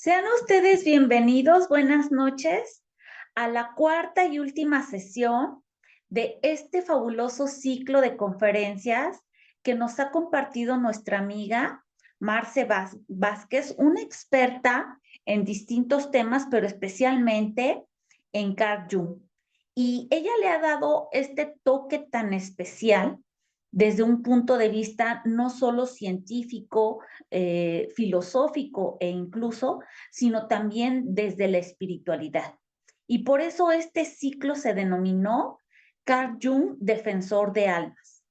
Sean ustedes bienvenidos, buenas noches, a la cuarta y última sesión de este fabuloso ciclo de conferencias que nos ha compartido nuestra amiga Marce Vázquez, una experta en distintos temas, pero especialmente en Carl Jung. Y ella le ha dado este toque tan especial desde un punto de vista no solo científico, filosófico e incluso, sino también desde la espiritualidad. Y por eso este ciclo se denominó Carl Jung, Defensor de Almas.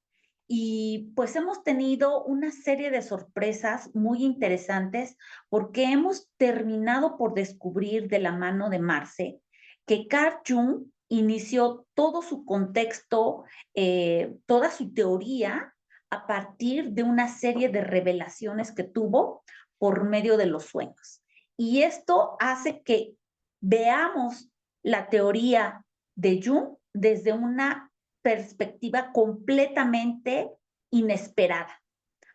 Y pues hemos tenido una serie de sorpresas muy interesantes porque hemos terminado por descubrir de la mano de Marce que Carl Jung inició todo su contexto, toda su teoría a partir de una serie de revelaciones que tuvo por medio de los sueños. Y esto hace que veamos la teoría de Jung desde una perspectiva completamente inesperada.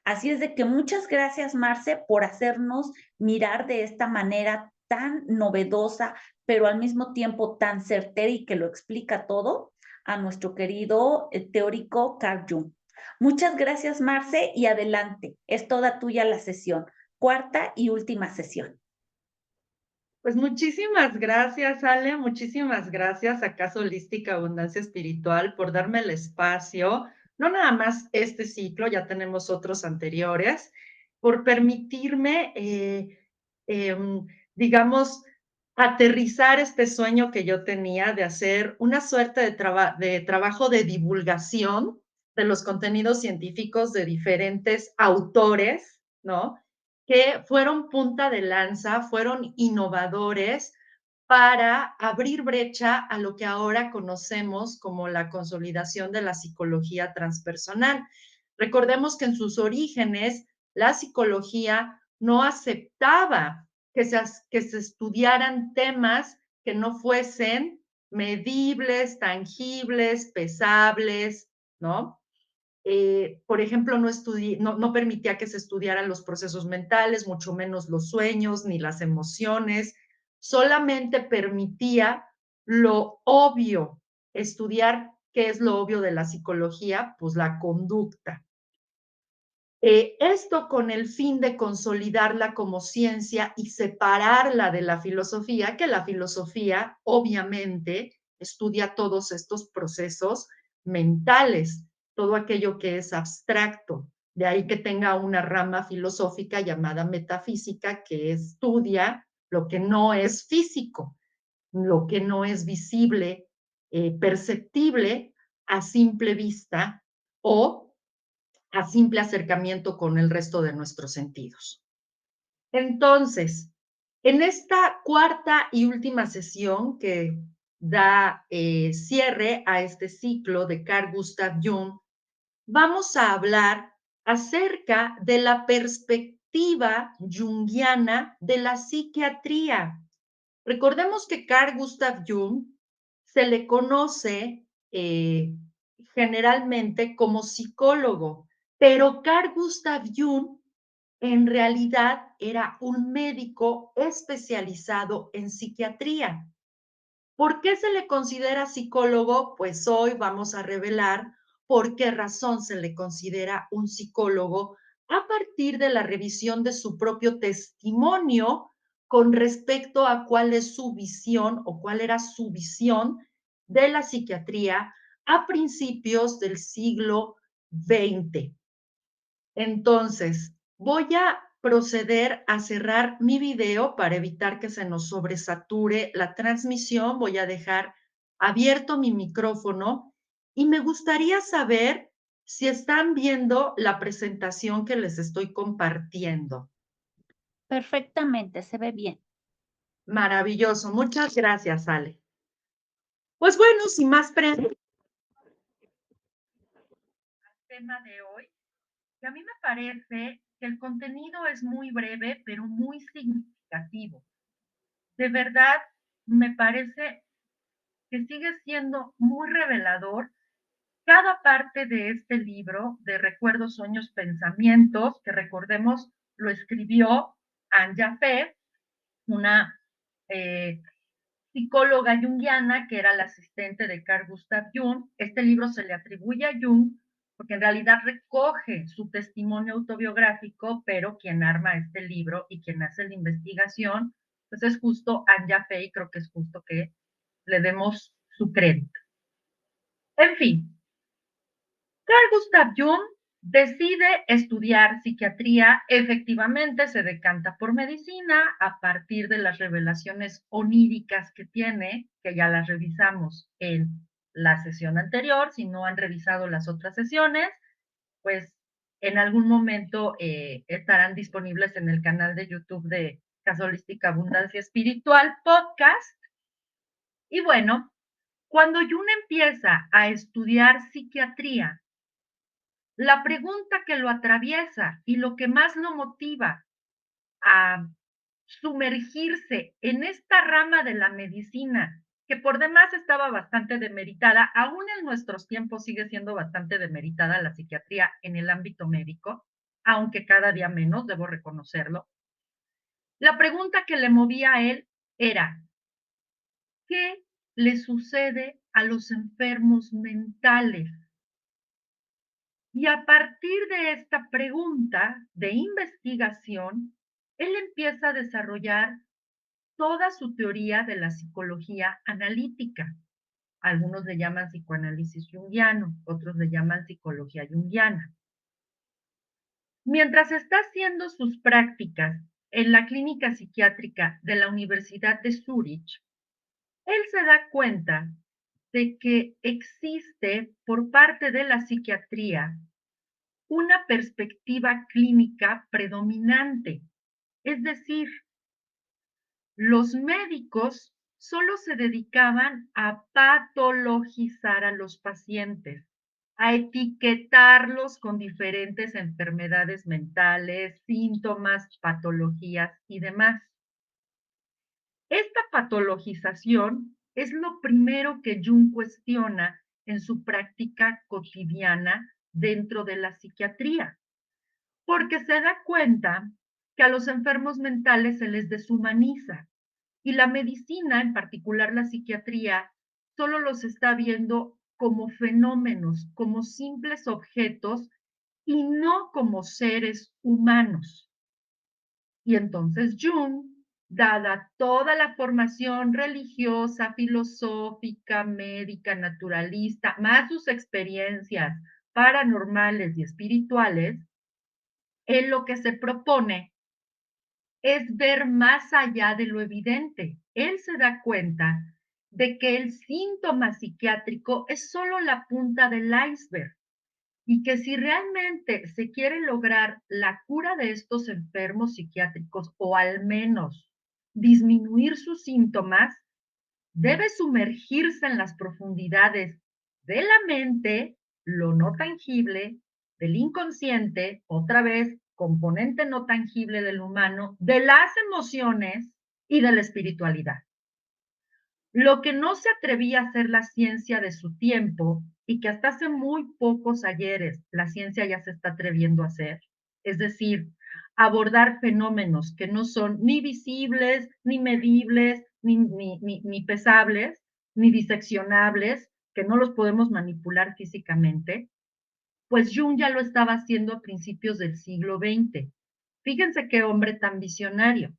Así es de que muchas gracias, Marce, por hacernos mirar de esta manera tan novedosa, pero al mismo tiempo tan certera y que lo explica todo a nuestro querido teórico Carl Jung. Muchas gracias, Marce, y adelante. Es toda tuya la sesión, cuarta y última sesión. Pues muchísimas gracias, Ale, muchísimas gracias a Casa Holística Abundancia Espiritual por darme el espacio, no nada más este ciclo, ya tenemos otros anteriores, por permitirme, digamos, aterrizar este sueño que yo tenía de hacer una suerte de trabajo de divulgación de los contenidos científicos de diferentes autores, ¿no? Que fueron punta de lanza, fueron innovadores para abrir brecha a lo que ahora conocemos como la consolidación de la psicología transpersonal. Recordemos que en sus orígenes la psicología no aceptaba que se estudiaran temas que no fuesen medibles, tangibles, pesables, ¿no? Por ejemplo, no permitía que se estudiaran los procesos mentales, mucho menos los sueños ni las emociones, solamente permitía lo obvio, estudiar qué es lo obvio de la psicología, pues la conducta. Esto con el fin de consolidarla como ciencia y separarla de la filosofía, que la filosofía obviamente estudia todos estos procesos mentales, todo aquello que es abstracto. De ahí que tenga una rama filosófica llamada metafísica que estudia lo que no es físico, lo que no es visible, perceptible a simple vista o a simple acercamiento con el resto de nuestros sentidos. Entonces, en esta cuarta y última sesión que da cierre a este ciclo de Carl Gustav Jung, vamos a hablar acerca de la perspectiva junguiana de la psiquiatría. Recordemos que Carl Gustav Jung se le conoce generalmente como psicólogo, pero Carl Gustav Jung en realidad era un médico especializado en psiquiatría. ¿Por qué se le considera psicólogo? Pues hoy vamos a revelar por qué razón se le considera un psicólogo a partir de la revisión de su propio testimonio con respecto a cuál es su visión o cuál era su visión de la psiquiatría a principios del siglo XX. Entonces, voy a proceder a cerrar mi video para evitar que se nos sobresature la transmisión. Voy a dejar abierto mi micrófono y me gustaría saber si están viendo la presentación que les estoy compartiendo. Perfectamente, se ve bien. Maravilloso. Muchas gracias, Ale. Pues bueno, sin más preámbulo, el tema de hoy, que a mí me parece que el contenido es muy breve, pero muy significativo. De verdad, me parece que sigue siendo muy revelador cada parte de este libro de Recuerdos, Sueños, Pensamientos, que recordemos lo escribió Anja Fe, una eh, psicóloga junguiana que era la asistente de Carl Gustav Jung. Este libro se le atribuye a Jung porque en realidad recoge su testimonio autobiográfico, pero quien arma este libro y quien hace la investigación, pues es justo Anja Fey, creo que es justo que le demos su crédito. En fin, Carl Gustav Jung decide estudiar psiquiatría, efectivamente se decanta por medicina a partir de las revelaciones oníricas que tiene, que ya las revisamos en la sesión anterior. Si no han revisado las otras sesiones, pues en algún momento estarán disponibles en el canal de YouTube de Casualística Abundancia Espiritual Podcast. Y bueno, cuando Jung empieza a estudiar psiquiatría, la pregunta que lo atraviesa y lo que más lo motiva a sumergirse en esta rama de la medicina, que por demás estaba bastante demeritada, aún en nuestros tiempos sigue siendo bastante demeritada la psiquiatría en el ámbito médico, aunque cada día menos, debo reconocerlo. La pregunta que le movía a él era, ¿qué le sucede a los enfermos mentales? Y a partir de esta pregunta de investigación, él empieza a desarrollar toda su teoría de la psicología analítica. Algunos le llaman psicoanálisis junguiano, otros le llaman psicología junguiana. Mientras está haciendo sus prácticas en la clínica psiquiátrica de la Universidad de Zúrich, él se da cuenta de que existe por parte de la psiquiatría una perspectiva clínica predominante. Es decir, los médicos solo se dedicaban a patologizar a los pacientes, a etiquetarlos con diferentes enfermedades mentales, síntomas, patologías y demás. Esta patologización es lo primero que Jung cuestiona en su práctica cotidiana dentro de la psiquiatría, porque se da cuenta que a los enfermos mentales se les deshumaniza y la medicina, en particular la psiquiatría, solo los está viendo como fenómenos, como simples objetos y no como seres humanos. Y entonces Jung, dada toda la formación religiosa, filosófica, médica, naturalista, más sus experiencias paranormales y espirituales, él lo que se propone es ver más allá de lo evidente. Él se da cuenta de que el síntoma psiquiátrico es solo la punta del iceberg y que si realmente se quiere lograr la cura de estos enfermos psiquiátricos o al menos disminuir sus síntomas, debe sumergirse en las profundidades de la mente, lo no tangible, del inconsciente, otra vez, componente no tangible del humano, de las emociones y de la espiritualidad. Lo que no se atrevía a hacer la ciencia de su tiempo y que hasta hace muy pocos ayeres la ciencia ya se está atreviendo a hacer, es decir, abordar fenómenos que no son ni visibles, ni medibles, ni pesables, ni diseccionables, que no los podemos manipular físicamente, pues Jung ya lo estaba haciendo a principios del siglo XX. Fíjense qué hombre tan visionario.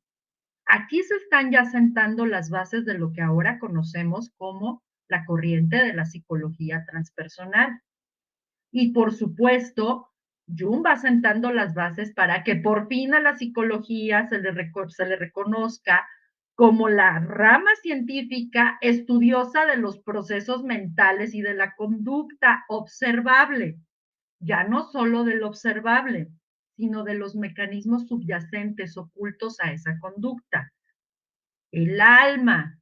Aquí se están ya sentando las bases de lo que ahora conocemos como la corriente de la psicología transpersonal. Y por supuesto, Jung va sentando las bases para que por fin a la psicología se le reconozca como la rama científica estudiosa de los procesos mentales y de la conducta observable, ya no solo del observable, sino de los mecanismos subyacentes ocultos a esa conducta. El alma,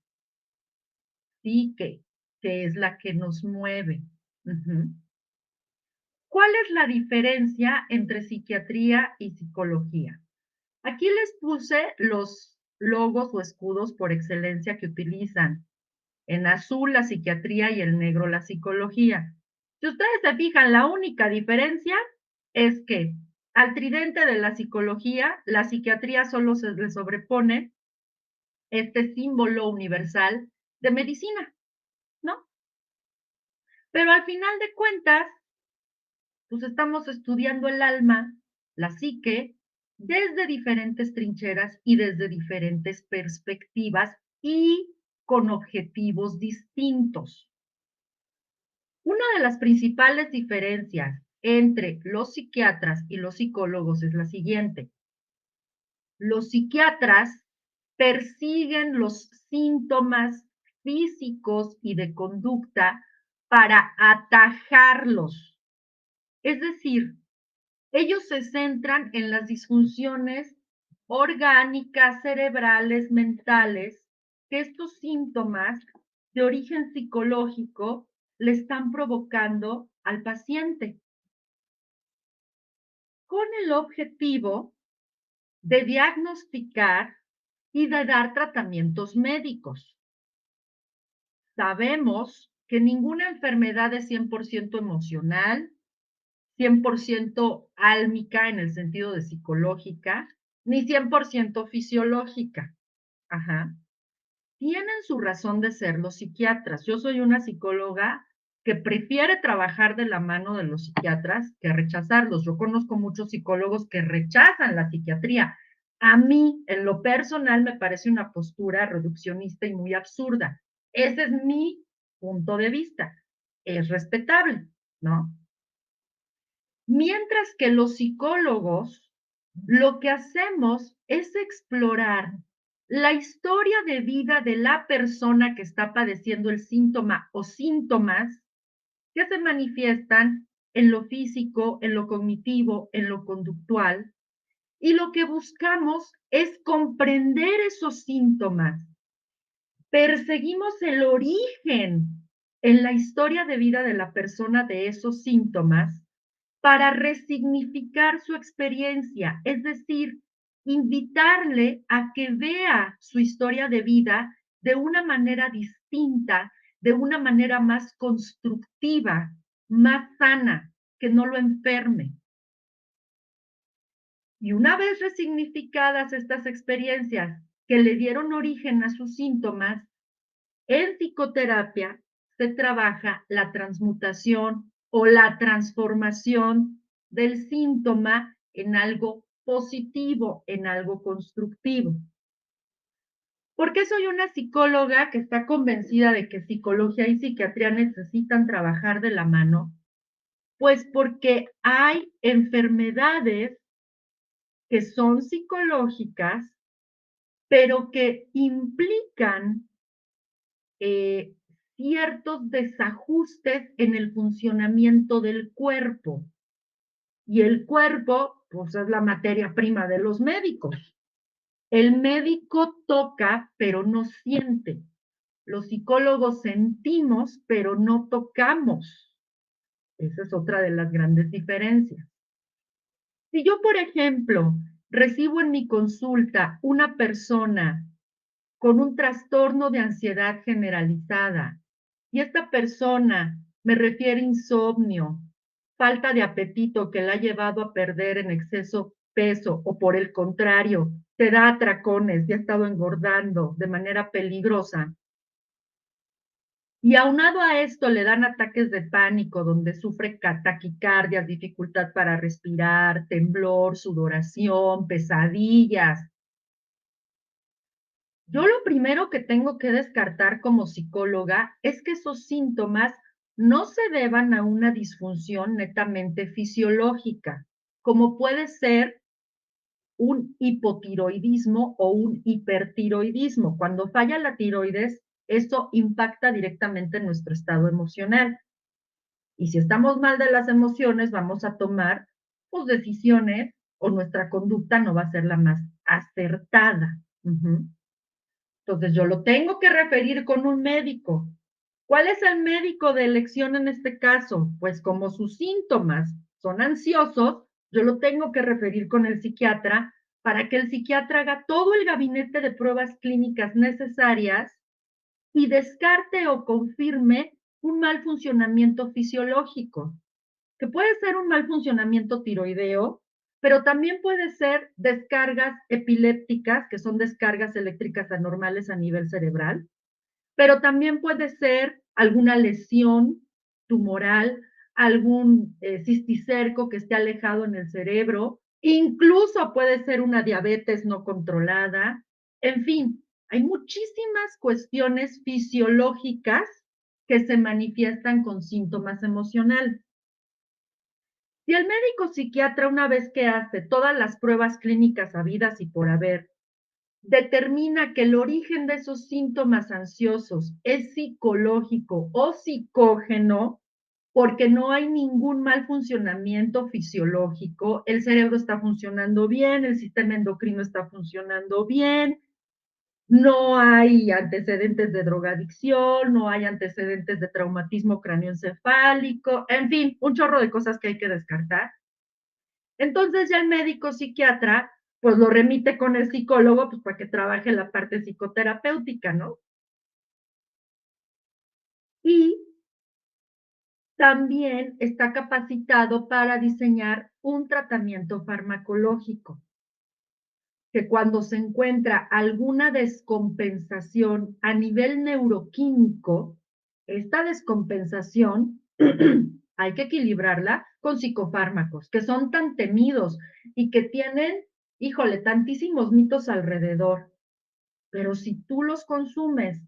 psique, que es la que nos mueve. Uh-huh. ¿Cuál es la diferencia entre psiquiatría y psicología? Aquí les puse los logos o escudos por excelencia que utilizan. En azul la psiquiatría y el negro la psicología. Si ustedes se fijan, la única diferencia es que al tridente de la psicología, la psiquiatría solo se le sobrepone este símbolo universal de medicina, ¿no? Pero al final de cuentas, pues estamos estudiando el alma, la psique, desde diferentes trincheras y desde diferentes perspectivas y con objetivos distintos. Una de las principales diferencias entre los psiquiatras y los psicólogos es la siguiente. Los psiquiatras persiguen los síntomas físicos y de conducta para atajarlos. Es decir, ellos se centran en las disfunciones orgánicas, cerebrales, mentales, que estos síntomas de origen psicológico le están provocando al paciente, con el objetivo de diagnosticar y de dar tratamientos médicos. Sabemos que ninguna enfermedad es 100% emocional, 100% álmica en el sentido de psicológica, ni 100% fisiológica. Ajá. Tienen su razón de ser los psiquiatras. Yo soy una psicóloga que prefiere trabajar de la mano de los psiquiatras que rechazarlos. Yo conozco muchos psicólogos que rechazan la psiquiatría. A mí, en lo personal, me parece una postura reduccionista y muy absurda. Ese es mi punto de vista. Es respetable, ¿no? Mientras que los psicólogos lo que hacemos es explorar la historia de vida de la persona que está padeciendo el síntoma o síntomas que se manifiestan en lo físico, en lo cognitivo, en lo conductual, y lo que buscamos es comprender esos síntomas. Perseguimos el origen en la historia de vida de la persona de esos síntomas para resignificar su experiencia, es decir, invitarle a que vea su historia de vida de una manera distinta, de una manera más constructiva, más sana, que no lo enferme. Y una vez resignificadas estas experiencias que le dieron origen a sus síntomas, en psicoterapia se trabaja la transmutación o la transformación del síntoma en algo positivo, en algo constructivo. ¿Por qué soy una psicóloga que está convencida de que psicología y psiquiatría necesitan trabajar de la mano? Pues porque hay enfermedades que son psicológicas, pero que implican eh, ciertos desajustes en el funcionamiento del cuerpo. Y el cuerpo, pues es la materia prima de los médicos. El médico toca, pero no siente. Los psicólogos sentimos, pero no tocamos. Esa es otra de las grandes diferencias. Si yo, por ejemplo, recibo en mi consulta una persona con un trastorno de ansiedad generalizada y esta persona me refiere insomnio, falta de apetito que la ha llevado a perder en exceso peso o por el contrario, se da atracones y ha estado engordando de manera peligrosa. Y aunado a esto le dan ataques de pánico donde sufre taquicardias, dificultad para respirar, temblor, sudoración, pesadillas. Yo lo primero que tengo que descartar como psicóloga es que esos síntomas no se deban a una disfunción netamente fisiológica, como puede ser un hipotiroidismo o un hipertiroidismo. Cuando falla la tiroides, eso impacta directamente en nuestro estado emocional. Y si estamos mal de las emociones, vamos a tomar pues, decisiones o nuestra conducta no va a ser la más acertada. Entonces yo lo tengo que referir con un médico. ¿Cuál es el médico de elección en este caso? Pues como sus síntomas son ansiosos, yo lo tengo que referir con el psiquiatra para que el psiquiatra haga todo el gabinete de pruebas clínicas necesarias y descarte o confirme un mal funcionamiento fisiológico, que puede ser un mal funcionamiento tiroideo, pero también puede ser descargas epilépticas, que son descargas eléctricas anormales a nivel cerebral, pero también puede ser alguna lesión tumoral, algún cisticerco que esté alejado en el cerebro, incluso puede ser una diabetes no controlada. En fin, hay muchísimas cuestiones fisiológicas que se manifiestan con síntomas emocionales. Si el médico psiquiatra, una vez que hace todas las pruebas clínicas habidas y por haber, determina que el origen de esos síntomas ansiosos es psicológico o psicógeno, porque no hay ningún mal funcionamiento fisiológico, el cerebro está funcionando bien, el sistema endocrino está funcionando bien, no hay antecedentes de drogadicción, no hay antecedentes de traumatismo craneoencefálico, en fin, un chorro de cosas que hay que descartar. Entonces ya el médico psiquiatra pues lo remite con el psicólogo pues para que trabaje la parte psicoterapéutica, ¿no? Y también está capacitado para diseñar un tratamiento farmacológico, que cuando se encuentra alguna descompensación a nivel neuroquímico, esta descompensación hay que equilibrarla con psicofármacos, que son tan temidos y que tienen, híjole, tantísimos mitos alrededor. Pero si tú los consumes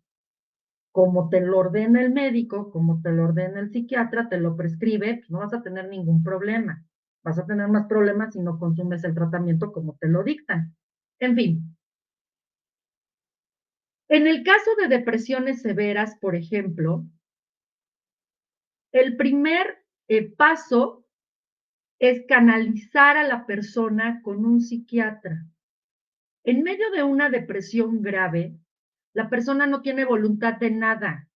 como te lo ordena el médico, como te lo ordena el psiquiatra, te lo prescribe, pues no vas a tener ningún problema. Vas a tener más problemas si no consumes el tratamiento como te lo dictan. En fin, en el caso de depresiones severas, por ejemplo, el primer paso es canalizar a la persona con un psiquiatra. En medio de una depresión grave, la persona no tiene voluntad de nada,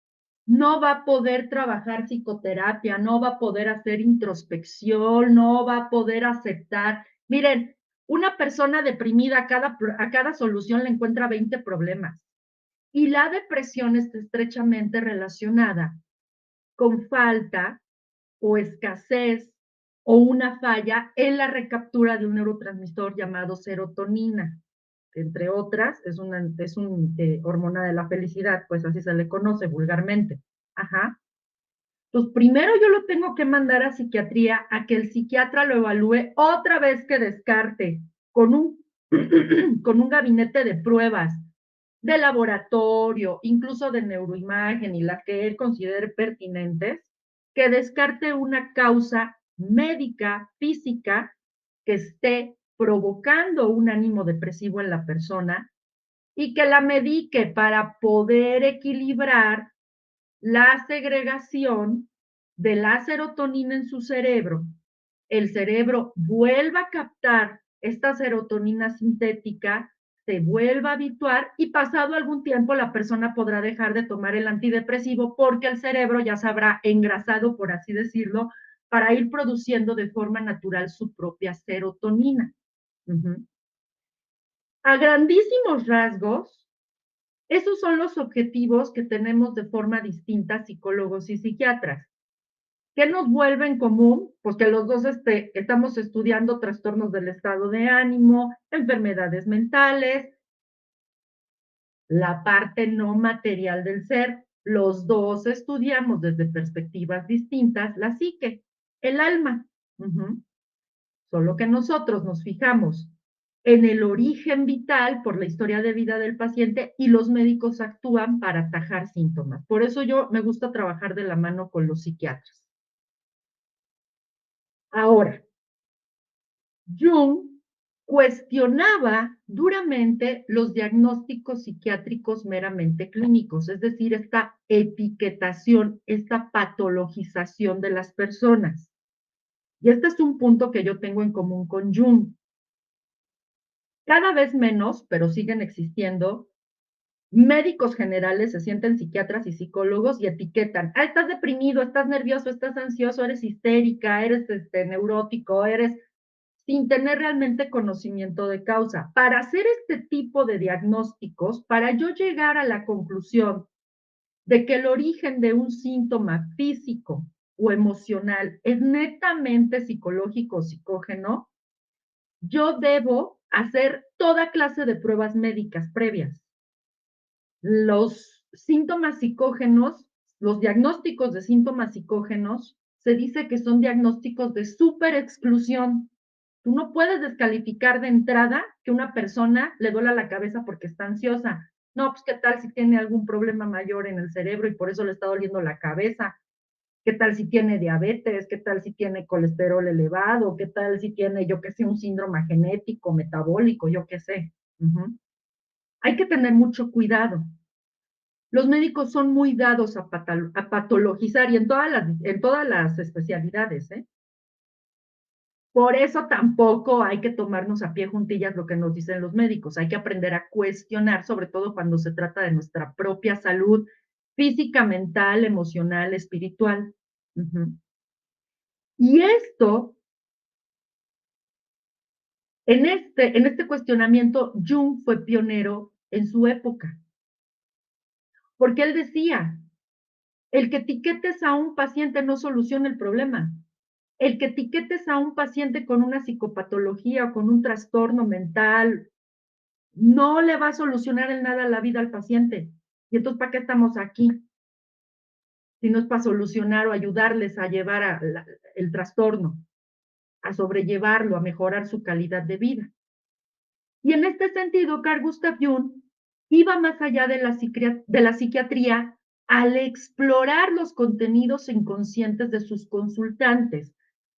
no va a poder trabajar psicoterapia, no va a poder hacer introspección, no va a poder aceptar. Miren, una persona deprimida a cada solución le encuentra 20 problemas. Y la depresión está estrechamente relacionada con falta o escasez o una falla en la recaptura de un neurotransmisor llamado serotonina, que entre otras es una hormona de la felicidad, pues así se le conoce vulgarmente. Ajá. Pues primero yo lo tengo que mandar a psiquiatría a que el psiquiatra lo evalúe otra vez que descarte con un, con un gabinete de pruebas de laboratorio, incluso de neuroimagen y las que él considere pertinentes, que descarte una causa médica, física, que esté provocando un ánimo depresivo en la persona y que la medique para poder equilibrar la segregación de la serotonina en su cerebro, el cerebro vuelva a captar esta serotonina sintética, se vuelva a habituar y pasado algún tiempo la persona podrá dejar de tomar el antidepresivo porque el cerebro ya se habrá engrasado, por así decirlo, para ir produciendo de forma natural su propia serotonina. A grandísimos rasgos, esos son los objetivos que tenemos de forma distinta psicólogos y psiquiatras. ¿Qué nos vuelve en común? Pues que los dos estamos estudiando trastornos del estado de ánimo, enfermedades mentales, la parte no material del ser. Los dos estudiamos desde perspectivas distintas la psique, el alma. Solo que nosotros nos fijamos en el origen vital por la historia de vida del paciente y los médicos actúan para atajar síntomas. Por eso yo me gusta trabajar de la mano con los psiquiatras. Ahora, Jung cuestionaba duramente los diagnósticos psiquiátricos meramente clínicos, es decir, esta etiquetación, esta patologización de las personas. Y este es un punto que yo tengo en común con Jung. Cada vez menos, pero siguen existiendo, médicos generales se sienten psiquiatras y psicólogos y etiquetan, estás deprimido, estás nervioso, estás ansioso, eres histérica, eres neurótico, eres sin tener realmente conocimiento de causa. Para hacer este tipo de diagnósticos, para yo llegar a la conclusión de que el origen de un síntoma físico o emocional es netamente psicológico o psicógeno, yo debo hacer toda clase de pruebas médicas previas. Los síntomas psicógenos, los diagnósticos de síntomas psicógenos, se dice que son diagnósticos de superexclusión. Tú no puedes descalificar de entrada que una persona le duela la cabeza porque está ansiosa. No, pues qué tal si tiene algún problema mayor en el cerebro y por eso le está doliendo la cabeza. ¿Qué tal si tiene diabetes? ¿Qué tal si tiene colesterol elevado? ¿Qué tal si tiene, yo qué sé, un síndrome genético, metabólico, yo qué sé? Hay que tener mucho cuidado. Los médicos son muy dados a patologizar y en todas las especialidades, ¿eh? Por eso tampoco hay que tomarnos a pie juntillas lo que nos dicen los médicos. Hay que aprender a cuestionar, sobre todo cuando se trata de nuestra propia salud física, mental, emocional, espiritual. Y esto, en este cuestionamiento, Jung fue pionero en su época, porque él decía, el que etiquetes a un paciente no soluciona el problema. El que etiquetes a un paciente con una psicopatología o con un trastorno mental no le va a solucionar en nada la vida al paciente. Y entonces, ¿para qué estamos aquí? Si no es para solucionar o ayudarles a llevar el trastorno, a sobrellevarlo, a mejorar su calidad de vida. Y en este sentido, Carl Gustav Jung iba más allá de la psiquiatría al explorar los contenidos inconscientes de sus consultantes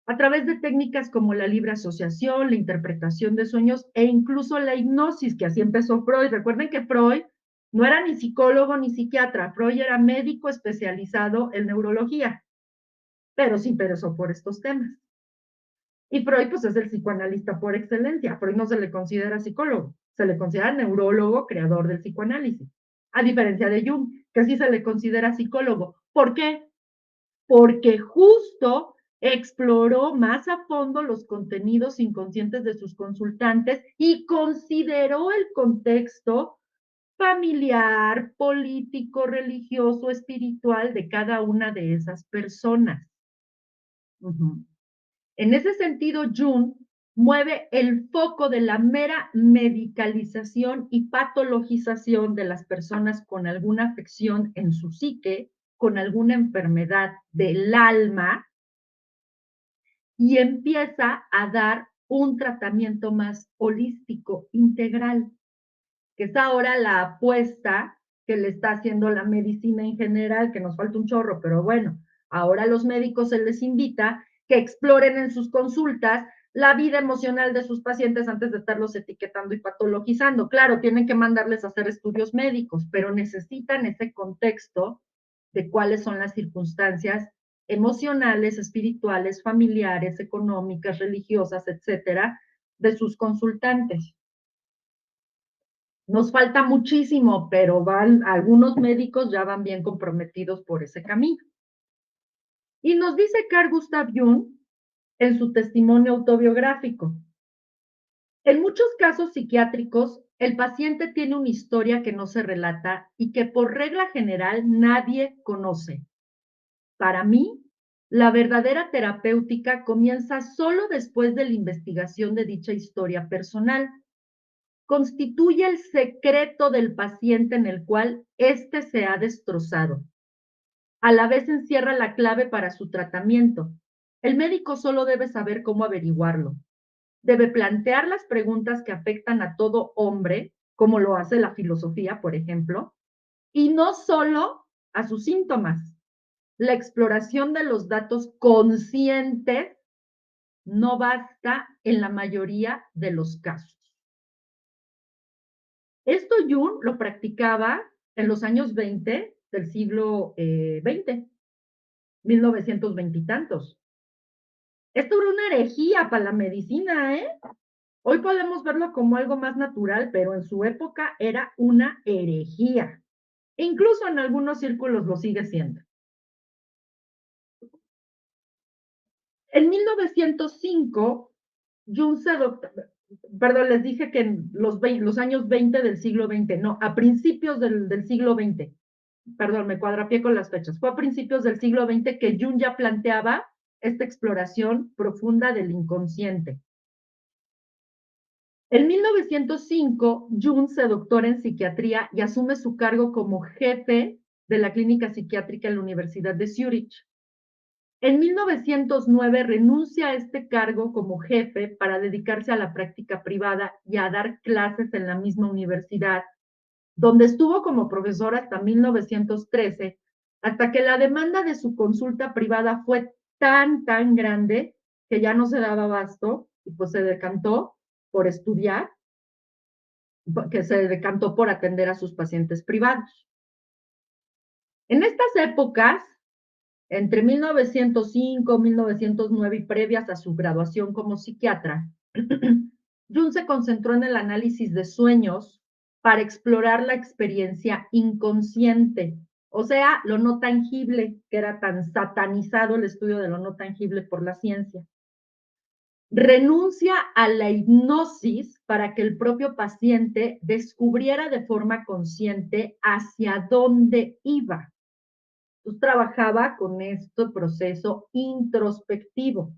a través de técnicas como la libre asociación, la interpretación de sueños e incluso la hipnosis, que así empezó Freud. Recuerden que Freud no era ni psicólogo ni psiquiatra, Freud era médico especializado en neurología, pero sí interesó por estos temas. Y Freud, pues, es el psicoanalista por excelencia. A Freud no se le considera psicólogo, se le considera neurólogo, creador del psicoanálisis. A diferencia de Jung, que sí se le considera psicólogo. ¿Por qué? Porque justo exploró más a fondo los contenidos inconscientes de sus consultantes y consideró el contexto familiar, político, religioso, espiritual de cada una de esas personas. Uh-huh. En ese sentido, Jung mueve el foco de la mera medicalización y patologización de las personas con alguna afección en su psique, con alguna enfermedad del alma, y empieza a dar un tratamiento más holístico, integral, que es ahora la apuesta que le está haciendo la medicina en general, que nos falta un chorro, pero bueno, ahora a los médicos se les invita que exploren en sus consultas la vida emocional de sus pacientes antes de estarlos etiquetando y patologizando. Claro, tienen que mandarles a hacer estudios médicos, pero necesitan ese contexto de cuáles son las circunstancias emocionales, espirituales, familiares, económicas, religiosas, etcétera, de sus consultantes. Nos falta muchísimo, pero algunos médicos ya van bien comprometidos por ese camino. Y nos dice Carl Gustav Jung en su testimonio autobiográfico. En muchos casos psiquiátricos, el paciente tiene una historia que no se relata y que por regla general nadie conoce. Para mí, la verdadera terapéutica comienza solo después de la investigación de dicha historia personal. Constituye el secreto del paciente en el cual éste se ha destrozado. A la vez encierra la clave para su tratamiento. El médico solo debe saber cómo averiguarlo. Debe plantear las preguntas que afectan a todo hombre, como lo hace la filosofía, por ejemplo, y no solo a sus síntomas. La exploración de los datos conscientes no basta en la mayoría de los casos. Esto Jung lo practicaba en los años 20 del siglo XX, 1920 y tantos. Esto era una herejía para la medicina, ¿eh? Hoy podemos verlo como algo más natural, pero en su época era una herejía. Incluso en algunos círculos lo sigue siendo. En 1905, Jung se adoptó, perdón, les dije que en los años 20 del siglo XX, no, a principios del siglo XX, perdón, me cuadrapié con las fechas, fue a principios del siglo XX que Jung ya planteaba esta exploración profunda del inconsciente. En 1905, Jung se doctora en psiquiatría y asume su cargo como jefe de la clínica psiquiátrica en la Universidad de Zúrich. En 1909 renuncia a este cargo como jefe para dedicarse a la práctica privada y a dar clases en la misma universidad, donde estuvo como profesor hasta 1913, hasta que la demanda de su consulta privada fue tan grande que ya no se daba abasto y pues se decantó por estudiar, que se decantó por atender a sus pacientes privados. En estas épocas, entre 1905, 1909 y previas a su graduación como psiquiatra, Jung se concentró en el análisis de sueños para explorar la experiencia inconsciente, o sea, lo no tangible, que era tan satanizado el estudio de lo no tangible por la ciencia. Renuncia a la hipnosis para que el propio paciente descubriera de forma consciente hacia dónde iba. Entonces trabajaba con este proceso introspectivo,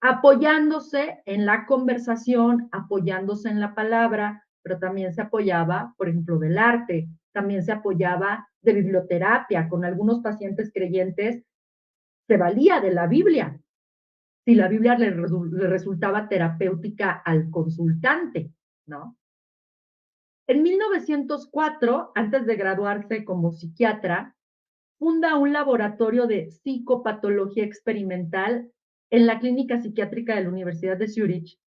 apoyándose en la conversación, apoyándose en la palabra, pero también se apoyaba, por ejemplo, del arte, también se apoyaba de biblioterapia. Con algunos pacientes creyentes se valía de la Biblia, si la Biblia le resultaba terapéutica al consultante, ¿no? En 1904, antes de graduarse como psiquiatra, funda un laboratorio de psicopatología experimental en la clínica psiquiátrica de la Universidad de Zúrich,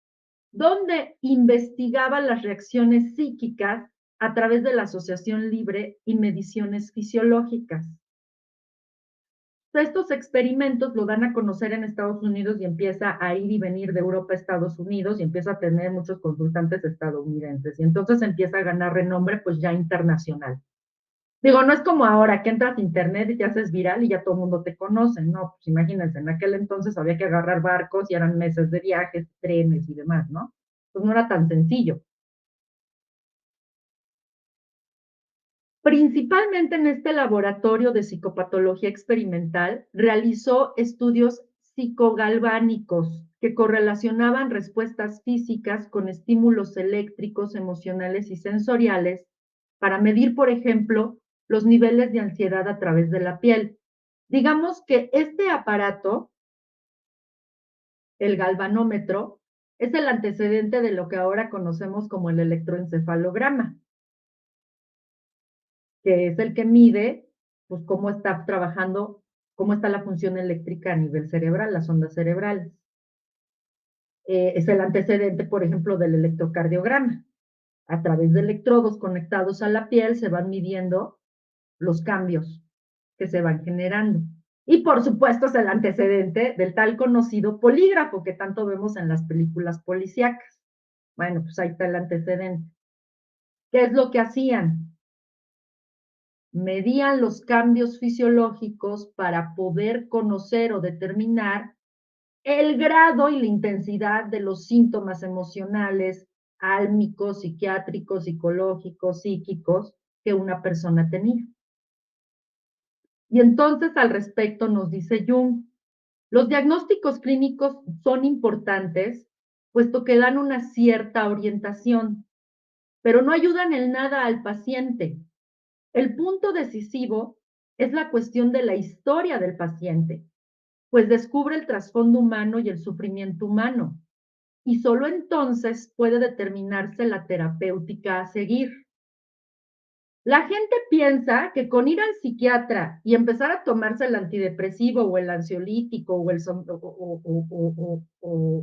donde investigaba las reacciones psíquicas a través de la asociación libre y mediciones fisiológicas. Estos experimentos lo dan a conocer en Estados Unidos y empieza a ir y venir de Europa a Estados Unidos y empieza a tener muchos consultantes estadounidenses y entonces empieza a ganar renombre pues ya internacional. Digo, no es como ahora que entras a internet y te haces viral y ya todo el mundo te conoce, no, pues imagínense, en aquel entonces había que agarrar barcos y eran meses de viajes, trenes y demás, ¿no? Pues no era tan sencillo. Principalmente en este laboratorio de psicopatología experimental, realizó estudios psicogalvánicos que correlacionaban respuestas físicas con estímulos eléctricos, emocionales y sensoriales para medir, por ejemplo, los niveles de ansiedad a través de la piel. Digamos que este aparato, el galvanómetro, es el antecedente de lo que ahora conocemos como el electroencefalograma, que es el que mide pues cómo está trabajando, cómo está la función eléctrica a nivel cerebral, las ondas cerebrales. Es el antecedente, por ejemplo, del electrocardiograma. A través de electrodos conectados a la piel se van midiendo los cambios que se van generando. Y por supuesto es el antecedente del tal conocido polígrafo que tanto vemos en las películas policíacas. Bueno, pues ahí está el antecedente. ¿Qué es lo que hacían? Medían los cambios fisiológicos para poder conocer o determinar el grado y la intensidad de los síntomas emocionales, álmicos, psiquiátricos, psicológicos, psíquicos que una persona tenía. Y entonces al respecto nos dice Jung, los diagnósticos clínicos son importantes, puesto que dan una cierta orientación, pero no ayudan en nada al paciente. El punto decisivo es la cuestión de la historia del paciente, pues descubre el trasfondo humano y el sufrimiento humano, y solo entonces puede determinarse la terapéutica a seguir. La gente piensa que con ir al psiquiatra y empezar a tomarse el antidepresivo o el ansiolítico o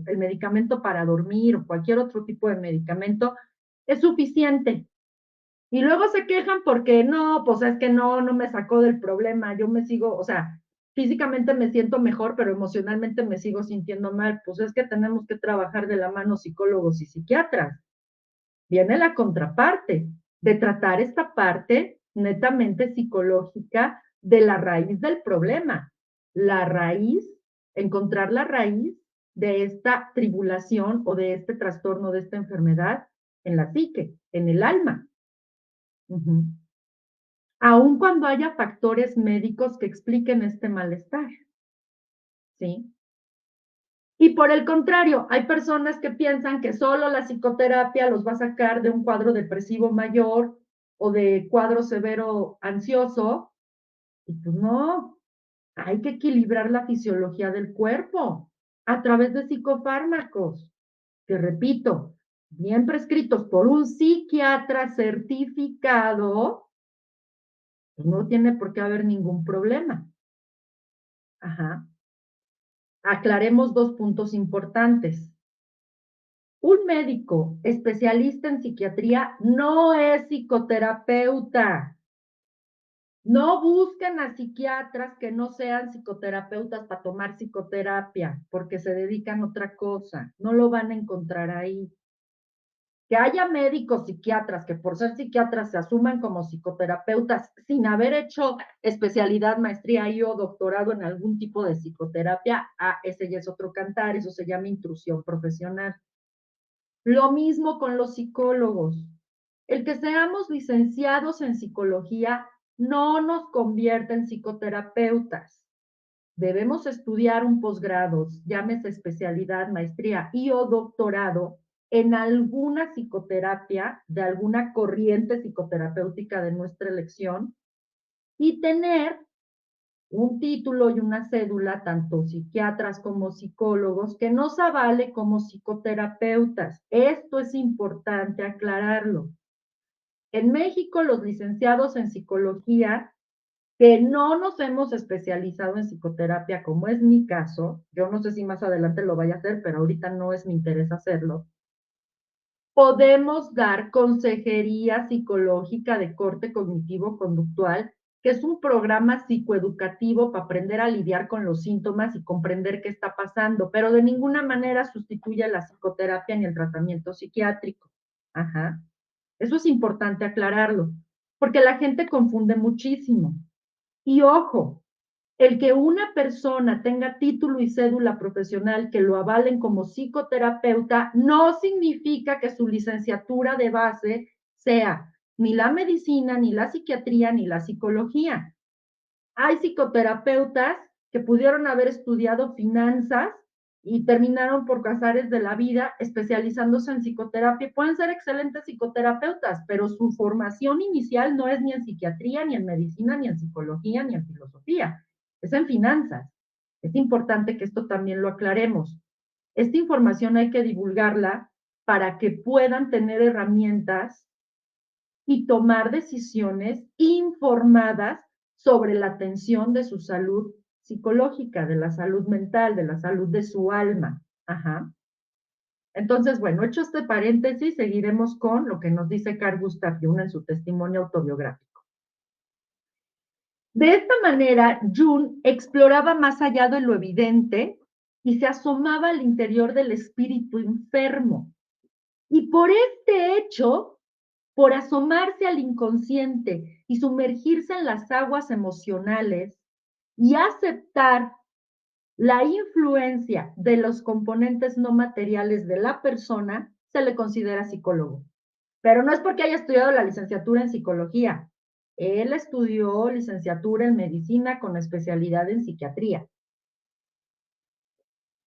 el medicamento para dormir o cualquier otro tipo de medicamento es suficiente. Y luego se quejan porque no, pues es que no me sacó del problema, yo me sigo, o sea, físicamente me siento mejor, pero emocionalmente me sigo sintiendo mal. Pues es que tenemos que trabajar de la mano psicólogos y psiquiatras. Viene la contraparte de tratar esta parte netamente psicológica de la raíz del problema. La raíz, encontrar la raíz de esta tribulación o de este trastorno, de esta enfermedad en la psique, en el alma. Aun cuando haya factores médicos que expliquen este malestar, ¿sí? Y por el contrario, hay personas que piensan que solo la psicoterapia los va a sacar de un cuadro depresivo mayor o de cuadro severo ansioso. Y pues no, hay que equilibrar la fisiología del cuerpo a través de psicofármacos, que repito, bien prescritos por un psiquiatra certificado, pues no tiene por qué haber ningún problema. Ajá. Aclaremos dos puntos importantes. Un médico especialista en psiquiatría no es psicoterapeuta. No busquen a psiquiatras que no sean psicoterapeutas para tomar psicoterapia, porque se dedican a otra cosa. No lo van a encontrar ahí. Que haya médicos psiquiatras que por ser psiquiatras se asuman como psicoterapeutas sin haber hecho especialidad, maestría y o doctorado en algún tipo de psicoterapia, ese ya es otro cantar, eso se llama intrusión profesional. Lo mismo con los psicólogos. El que seamos licenciados en psicología no nos convierte en psicoterapeutas. Debemos estudiar un posgrado, llámese especialidad, maestría y o doctorado en alguna psicoterapia de alguna corriente psicoterapéutica de nuestra elección y tener un título y una cédula, tanto psiquiatras como psicólogos, que nos avale como psicoterapeutas. Esto es importante aclararlo. En México, los licenciados en psicología que no nos hemos especializado en psicoterapia, como es mi caso, yo no sé si más adelante lo vaya a hacer, pero ahorita no es mi interés hacerlo, podemos dar consejería psicológica de corte cognitivo-conductual, que es un programa psicoeducativo para aprender a lidiar con los síntomas y comprender qué está pasando, pero de ninguna manera sustituye la psicoterapia ni el tratamiento psiquiátrico. Ajá. Eso es importante aclararlo, porque la gente confunde muchísimo. Y ojo, el que una persona tenga título y cédula profesional que lo avalen como psicoterapeuta no significa que su licenciatura de base sea ni la medicina, ni la psiquiatría, ni la psicología. Hay psicoterapeutas que pudieron haber estudiado finanzas y terminaron por cazares de la vida especializándose en psicoterapia. Pueden ser excelentes psicoterapeutas, pero su formación inicial no es ni en psiquiatría, ni en medicina, ni en psicología, ni en filosofía. Es en finanzas. Es importante que esto también lo aclaremos. Esta información hay que divulgarla para que puedan tener herramientas y tomar decisiones informadas sobre la atención de su salud psicológica, de la salud mental, de la salud de su alma. Ajá. Entonces, bueno, hecho este paréntesis, seguiremos con lo que nos dice Carl Gustav Jung en su testimonio autobiográfico. De esta manera, Jung exploraba más allá de lo evidente y se asomaba al interior del espíritu enfermo. Y por este hecho, por asomarse al inconsciente y sumergirse en las aguas emocionales y aceptar la influencia de los componentes no materiales de la persona, se le considera psicólogo. Pero no es porque haya estudiado la licenciatura en psicología. Él estudió licenciatura en medicina con especialidad en psiquiatría.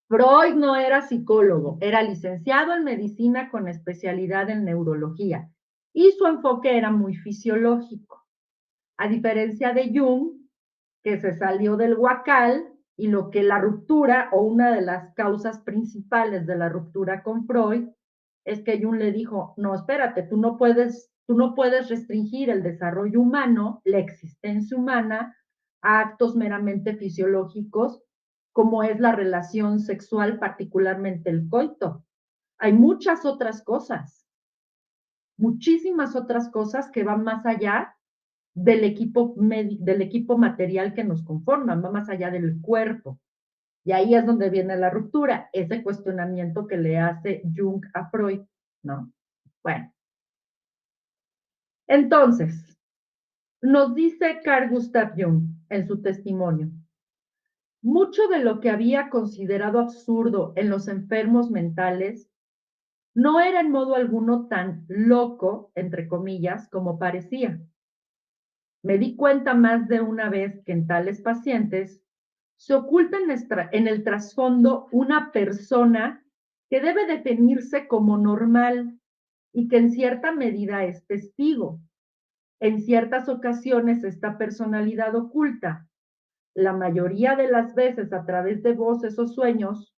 Freud no era psicólogo, era licenciado en medicina con especialidad en neurología y su enfoque era muy fisiológico. A diferencia de Jung, que se salió del huacal y lo que la ruptura o una de las causas principales de la ruptura con Freud es que Jung le dijo, no, espérate, tú no puedes restringir el desarrollo humano, la existencia humana, a actos meramente fisiológicos, como es la relación sexual, particularmente el coito. Hay muchas otras cosas, muchísimas otras cosas que van más allá del equipo material que nos conforma, va más allá del cuerpo. Y ahí es donde viene la ruptura, ese cuestionamiento que le hace Jung a Freud, ¿no? Bueno, entonces, nos dice Carl Gustav Jung en su testimonio, mucho de lo que había considerado absurdo en los enfermos mentales no era en modo alguno tan loco, entre comillas, como parecía. Me di cuenta más de una vez que en tales pacientes se oculta en el trasfondo una persona que debe definirse como normal y que en cierta medida es testigo. En ciertas ocasiones esta personalidad oculta, la mayoría de las veces a través de voces o sueños,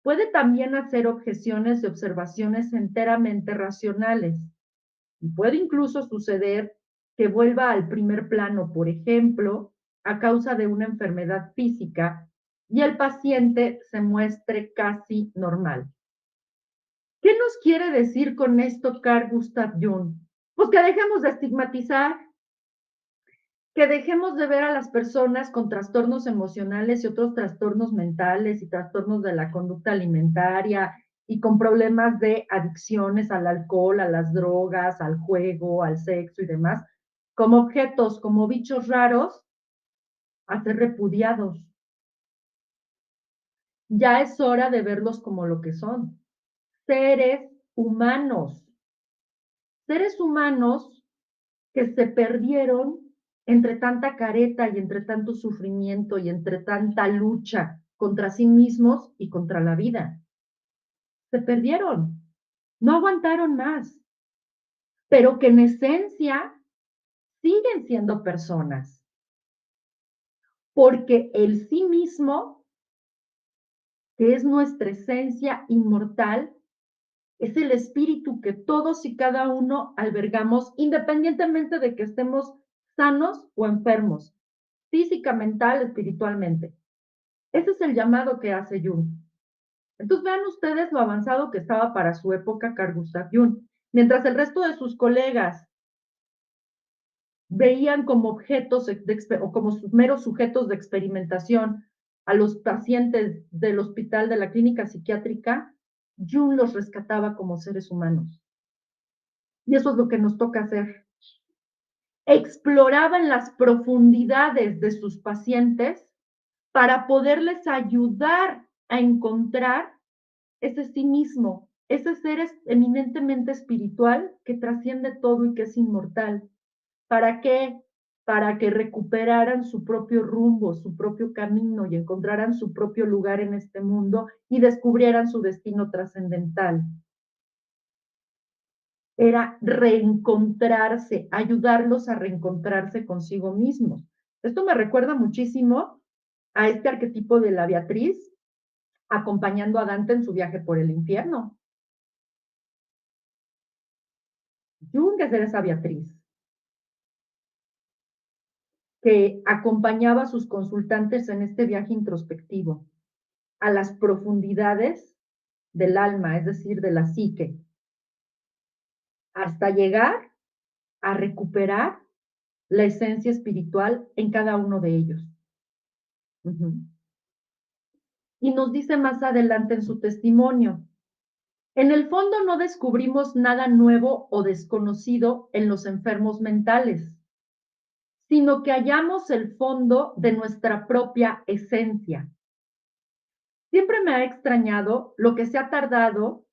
puede también hacer objeciones y observaciones enteramente racionales. Y puede incluso suceder que vuelva al primer plano, por ejemplo, a causa de una enfermedad física y el paciente se muestre casi normal. ¿Qué nos quiere decir con esto Carl Gustav Jung? Pues que dejemos de estigmatizar, que dejemos de ver a las personas con trastornos emocionales y otros trastornos mentales y trastornos de la conducta alimentaria y con problemas de adicciones al alcohol, a las drogas, al juego, al sexo y demás, como objetos, como bichos raros, a ser repudiados. Ya es hora de verlos como lo que son, seres humanos, seres humanos que se perdieron entre tanta careta y entre tanto sufrimiento y entre tanta lucha contra sí mismos y contra la vida. Se perdieron, no aguantaron más, pero que en esencia siguen siendo personas, porque el sí mismo, que es nuestra esencia inmortal, es el espíritu que todos y cada uno albergamos, independientemente de que estemos sanos o enfermos, física, mental, espiritualmente. Ese es el llamado que hace Jung. Entonces vean ustedes lo avanzado que estaba para su época Carl Gustav Jung. Mientras el resto de sus colegas veían como objetos o como meros sujetos de experimentación a los pacientes del hospital de la clínica psiquiátrica, Jung los rescataba como seres humanos. Y eso es lo que nos toca hacer. Exploraban las profundidades de sus pacientes para poderles ayudar a encontrar ese sí mismo, ese ser eminentemente espiritual que trasciende todo y que es inmortal. ¿Para qué? Para que recuperaran su propio rumbo, su propio camino y encontraran su propio lugar en este mundo y descubrieran su destino trascendental. Era reencontrarse, ayudarlos a reencontrarse consigo mismos. Esto me recuerda muchísimo a este arquetipo de la Beatriz acompañando a Dante en su viaje por el infierno. Jung es esa Beatriz que acompañaba a sus consultantes en este viaje introspectivo a las profundidades del alma, es decir, de la psique, hasta llegar a recuperar la esencia espiritual en cada uno de ellos. Uh-huh. Y nos dice más adelante en su testimonio, en el fondo no descubrimos nada nuevo o desconocido en los enfermos mentales, sino que hallamos el fondo de nuestra propia esencia. Siempre me ha extrañado lo que se ha tardado,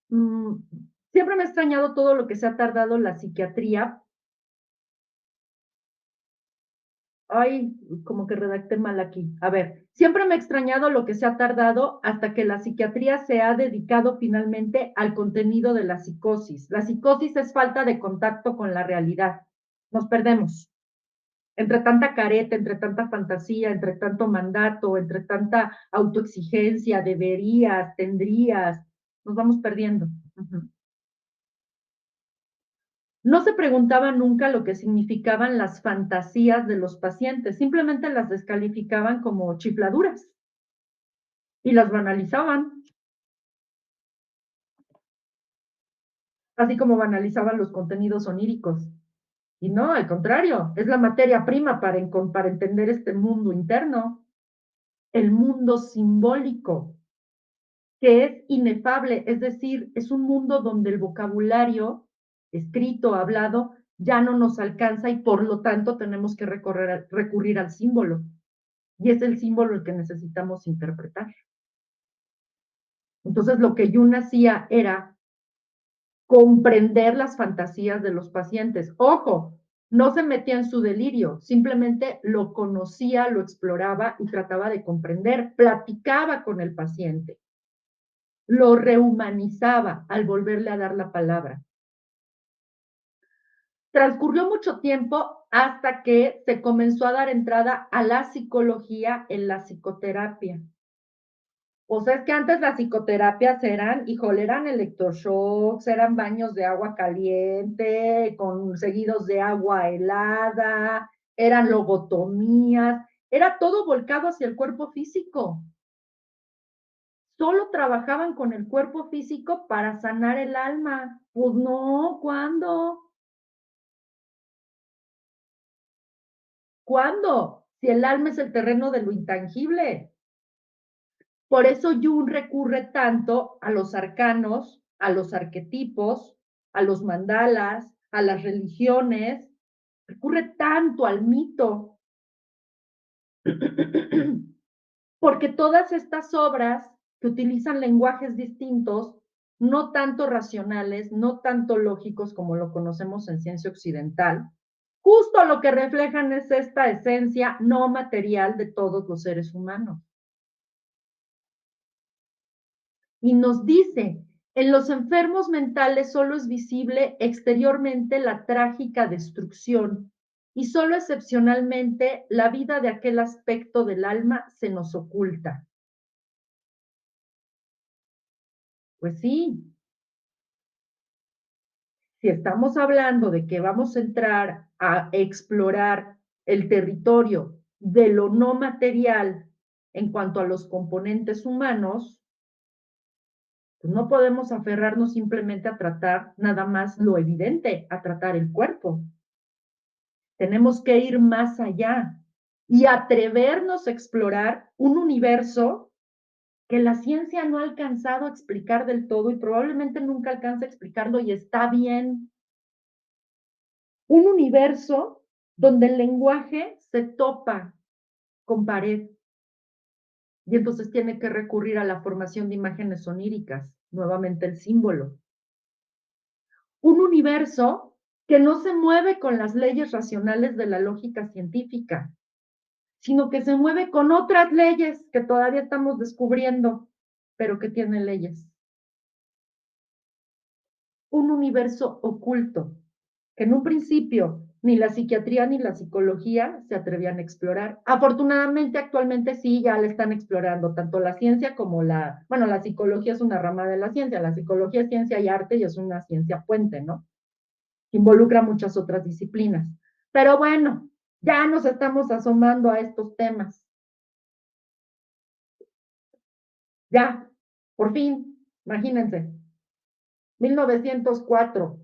siempre me ha extrañado todo lo que se ha tardado la psiquiatría. Ay, como que redacté mal aquí. A ver, siempre me ha extrañado lo que se ha tardado hasta que la psiquiatría se ha dedicado finalmente al contenido de la psicosis. La psicosis es falta de contacto con la realidad. Nos perdemos. Entre tanta careta, entre tanta fantasía, entre tanto mandato, entre tanta autoexigencia, deberías, tendrías, nos vamos perdiendo. Uh-huh. No se preguntaba nunca lo que significaban las fantasías de los pacientes, simplemente las descalificaban como chifladuras y las banalizaban, así como banalizaban los contenidos oníricos. Y no, al contrario, es la materia prima para entender este mundo interno, el mundo simbólico, que es inefable, es decir, es un mundo donde el vocabulario escrito, hablado, ya no nos alcanza y por lo tanto tenemos que recurrir al símbolo. Y es el símbolo el que necesitamos interpretar. Entonces, lo que Jung hacía era comprender las fantasías de los pacientes. Ojo, No se metía en su delirio, simplemente lo conocía, lo exploraba y trataba de comprender, platicaba con el paciente, lo rehumanizaba al volverle a dar la palabra. Transcurrió mucho tiempo hasta que se comenzó a dar entrada a la psicología en la psicoterapia. O sea, es que antes las psicoterapias eran, híjole, eran electroshocks, eran baños de agua caliente, con seguidos de agua helada, eran lobotomías, era todo volcado hacia el cuerpo físico. Solo trabajaban con el cuerpo físico para sanar el alma. Pues no, ¿cuándo? ¿Cuándo? Si el alma es el terreno de lo intangible. Por eso Jung recurre tanto a los arcanos, a los arquetipos, a los mandalas, a las religiones, recurre tanto al mito, porque todas estas obras que utilizan lenguajes distintos, no tanto racionales, no tanto lógicos como lo conocemos en ciencia occidental, justo lo que reflejan es esta esencia no material de todos los seres humanos. Y nos dice, en los enfermos mentales solo es visible exteriormente la trágica destrucción y solo excepcionalmente la vida de aquel aspecto del alma se nos oculta. Pues sí, si estamos hablando de que vamos a entrar a explorar el territorio de lo no material en cuanto a los componentes humanos, pues no podemos aferrarnos simplemente a tratar nada más lo evidente, a tratar el cuerpo. Tenemos que ir más allá y atrevernos a explorar un universo que la ciencia no ha alcanzado a explicar del todo y probablemente nunca alcance a explicarlo y está bien. Un universo donde el lenguaje se topa con pared y entonces tiene que recurrir a la formación de imágenes oníricas, nuevamente el símbolo. Un universo que no se mueve con las leyes racionales de la lógica científica, sino que se mueve con otras leyes que todavía estamos descubriendo, pero que tienen leyes. Un universo oculto, que en un principio ni la psiquiatría ni la psicología se atrevían a explorar. Afortunadamente, actualmente sí, ya la están explorando, tanto la ciencia como bueno, la psicología es una rama de la ciencia, la psicología es ciencia y arte y es una ciencia puente, ¿no? Involucra muchas otras disciplinas. Pero bueno, ya nos estamos asomando a estos temas. Ya, por fin, imagínense, 1904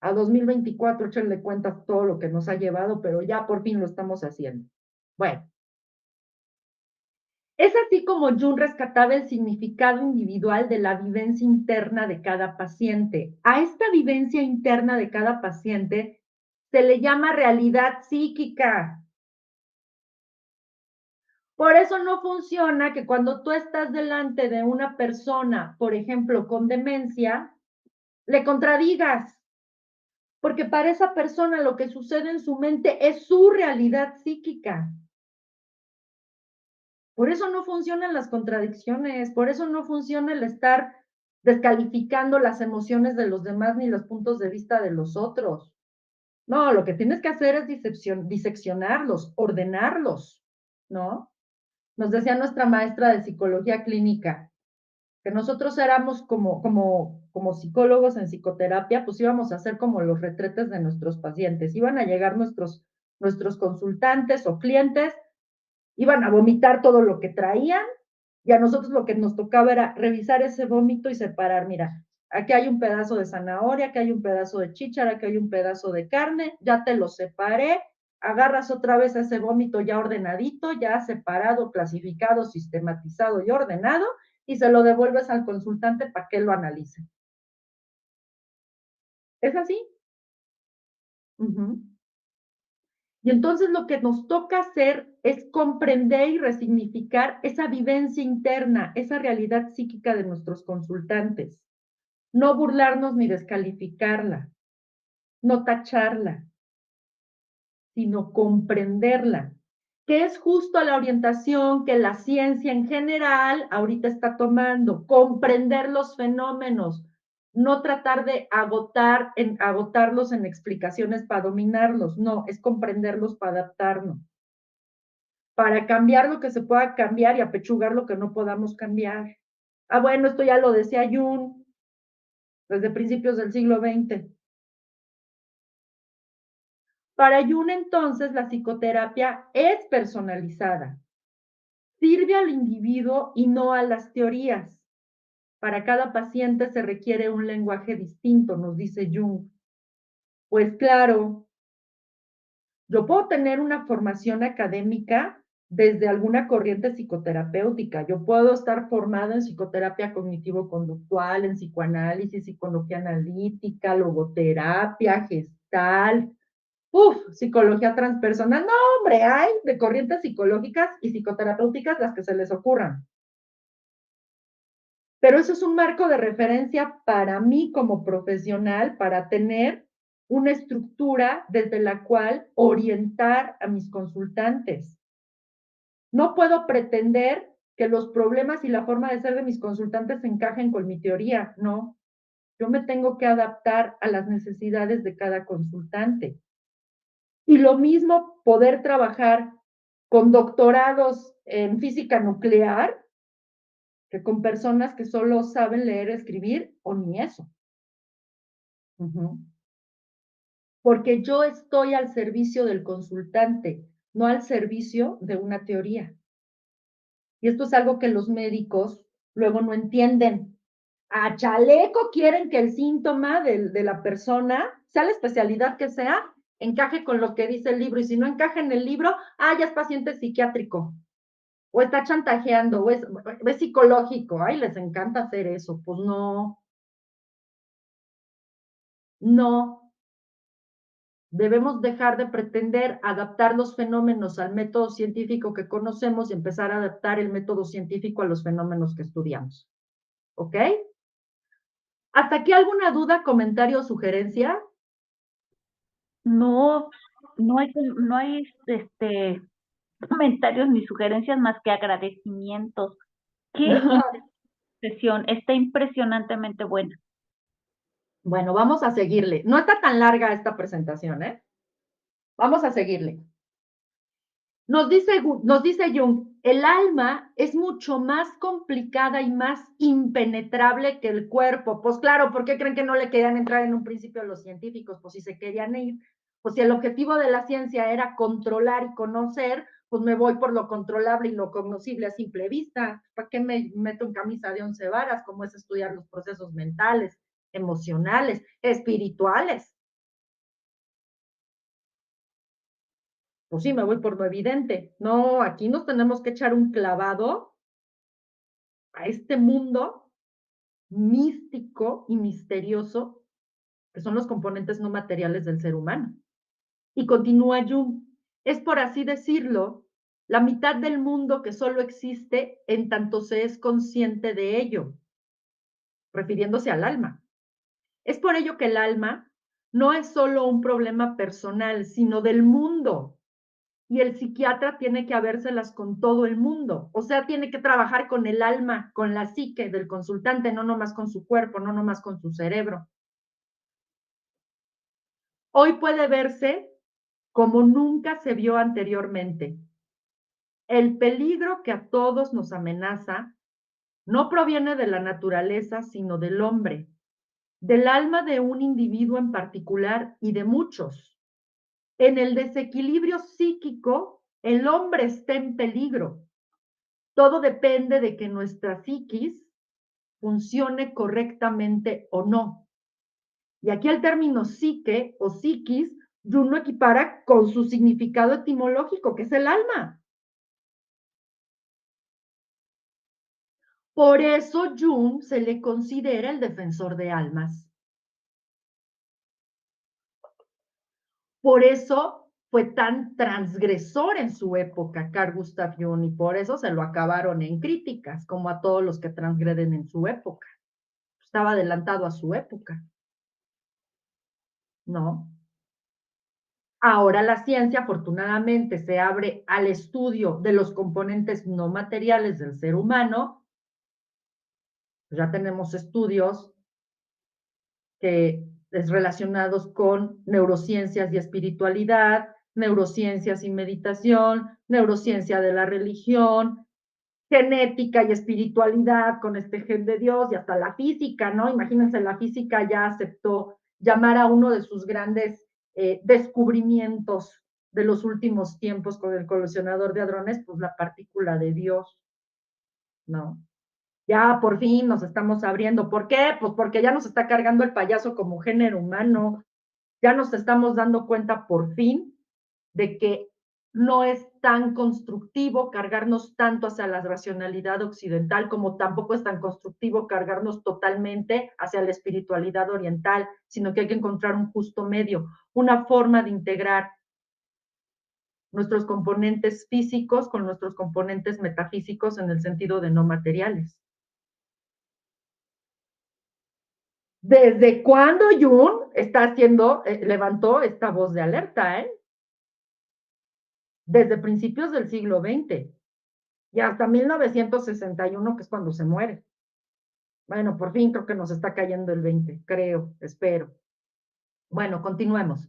a 2024, échenle cuenta todo lo que nos ha llevado, pero ya por fin lo estamos haciendo. Bueno, es así como Jung rescataba el significado individual de la vivencia interna de cada paciente. A esta vivencia interna de cada paciente se le llama realidad psíquica. Por eso no funciona que cuando tú estás delante de una persona, por ejemplo, con demencia, le contradigas, porque para esa persona lo que sucede en su mente es su realidad psíquica. Por eso no funcionan las contradicciones, por eso no funciona el estar descalificando las emociones de los demás ni los puntos de vista de los otros. No, lo que tienes que hacer es diseccionarlos, ordenarlos, ¿no? Nos decía nuestra maestra de psicología clínica, que nosotros éramos como psicólogos en psicoterapia, pues íbamos a ser como los retretes de nuestros pacientes. Iban a llegar nuestros consultantes o clientes, iban a vomitar todo lo que traían y a nosotros lo que nos tocaba era revisar ese vómito y separar, mira, aquí hay un pedazo de zanahoria, aquí hay un pedazo de chíchara, aquí hay un pedazo de carne, ya te lo separé, agarras otra vez ese vómito ya ordenadito, ya separado, clasificado, sistematizado y ordenado, y se lo devuelves al consultante para que lo analice. ¿Es así? Uh-huh. Y entonces lo que nos toca hacer es comprender y resignificar esa vivencia interna, esa realidad psíquica de nuestros consultantes. No burlarnos ni descalificarla, no tacharla, sino comprenderla, que es justo la orientación que la ciencia en general ahorita está tomando, comprender los fenómenos, no tratar de agotarlos en explicaciones para dominarlos, no, es comprenderlos para adaptarnos, para cambiar lo que se pueda cambiar y apechugar lo que no podamos cambiar. Ah, bueno, esto ya lo decía Jung desde principios del siglo XX. Para Jung, entonces, la psicoterapia es personalizada, sirve al individuo y no a las teorías. Para cada paciente se requiere un lenguaje distinto, nos dice Jung. Pues claro, yo puedo tener una formación académica desde alguna corriente psicoterapéutica. Yo puedo estar formada en psicoterapia cognitivo-conductual, en psicoanálisis, psicología analítica, logoterapia, gestal, psicología transpersonal. No, hombre, hay de corrientes psicológicas y psicoterapéuticas las que se les ocurran. Pero eso es un marco de referencia para mí como profesional, para tener una estructura desde la cual orientar a mis consultantes. No puedo pretender que los problemas y la forma de ser de mis consultantes encajen con mi teoría, no. Yo me tengo que adaptar a las necesidades de cada consultante. Y lo mismo poder trabajar con doctorados en física nuclear que con personas que solo saben leer, escribir o ni eso. Porque yo estoy al servicio del consultante, no al servicio de una teoría. Y esto es algo que los médicos luego no entienden. A chaleco quieren que el síntoma de la persona, sea la especialidad que sea, encaje con lo que dice el libro. Y si no encaja en el libro, ya es paciente psiquiátrico. O está chantajeando, o es psicológico. Ay, les encanta hacer eso. Pues no, no. Debemos dejar de pretender adaptar los fenómenos al método científico que conocemos y empezar a adaptar el método científico a los fenómenos que estudiamos. ¿Ok? ¿Hasta aquí alguna duda, comentario o sugerencia? No, no hay comentarios ni sugerencias más que agradecimientos. Qué sesión, está impresionantemente buena. Bueno, vamos a seguirle. No está tan larga esta presentación, ¿eh? Vamos a seguirle. Nos dice Jung, el alma es mucho más complicada y más impenetrable que el cuerpo. Pues claro, ¿por qué creen que no le querían entrar en un principio a los científicos? Pues si se querían ir, pues si el objetivo de la ciencia era controlar y conocer, pues me voy por lo controlable y lo conocible a simple vista. ¿Para qué me meto en camisa de 11 varas? Como es estudiar los procesos mentales, emocionales, espirituales. Pues sí, me voy por lo evidente. No, aquí nos tenemos que echar un clavado a este mundo místico y misterioso que son los componentes no materiales del ser humano. Y continúa Jung, es por así decirlo, la mitad del mundo que solo existe en tanto se es consciente de ello, refiriéndose al alma. Es por ello que el alma no es solo un problema personal, sino del mundo. Y el psiquiatra tiene que habérselas con todo el mundo. O sea, tiene que trabajar con el alma, con la psique del consultante, no nomás con su cuerpo, no nomás con su cerebro. Hoy puede verse como nunca se vio anteriormente. El peligro que a todos nos amenaza no proviene de la naturaleza, sino del hombre, del alma de un individuo en particular y de muchos. En el desequilibrio psíquico, el hombre está en peligro. Todo depende de que nuestra psiquis funcione correctamente o no. Y aquí el término psique o psiquis, Jung lo equipara con su significado etimológico, que es el alma. Por eso Jung se le considera el defensor de almas. Por eso fue tan transgresor en su época Carl Gustav Jung y por eso se lo acabaron en críticas, como a todos los que transgreden en su época. Estaba adelantado a su época, ¿no? Ahora la ciencia, afortunadamente, se abre al estudio de los componentes no materiales del ser humano. Ya tenemos estudios que es relacionados con neurociencias y espiritualidad, neurociencias y meditación, neurociencia de la religión, genética y espiritualidad con este gen de Dios y hasta la física, ¿no? Imagínense, la física ya aceptó llamar a uno de sus grandes descubrimientos de los últimos tiempos con el colisionador de hadrones, pues la partícula de Dios, ¿no? Ya por fin nos estamos abriendo. ¿Por qué? Pues porque ya nos está cargando el payaso como género humano. Ya nos estamos dando cuenta por fin de que no es tan constructivo cargarnos tanto hacia la racionalidad occidental, como tampoco es tan constructivo cargarnos totalmente hacia la espiritualidad oriental, sino que hay que encontrar un justo medio, una forma de integrar nuestros componentes físicos con nuestros componentes metafísicos en el sentido de no materiales. ¿Desde cuándo Jung está haciendo, levantó esta voz de alerta, Desde principios del siglo XX y hasta 1961, que es cuando se muere. Bueno, por fin creo que nos está cayendo el 20, creo, espero. Bueno, continuemos.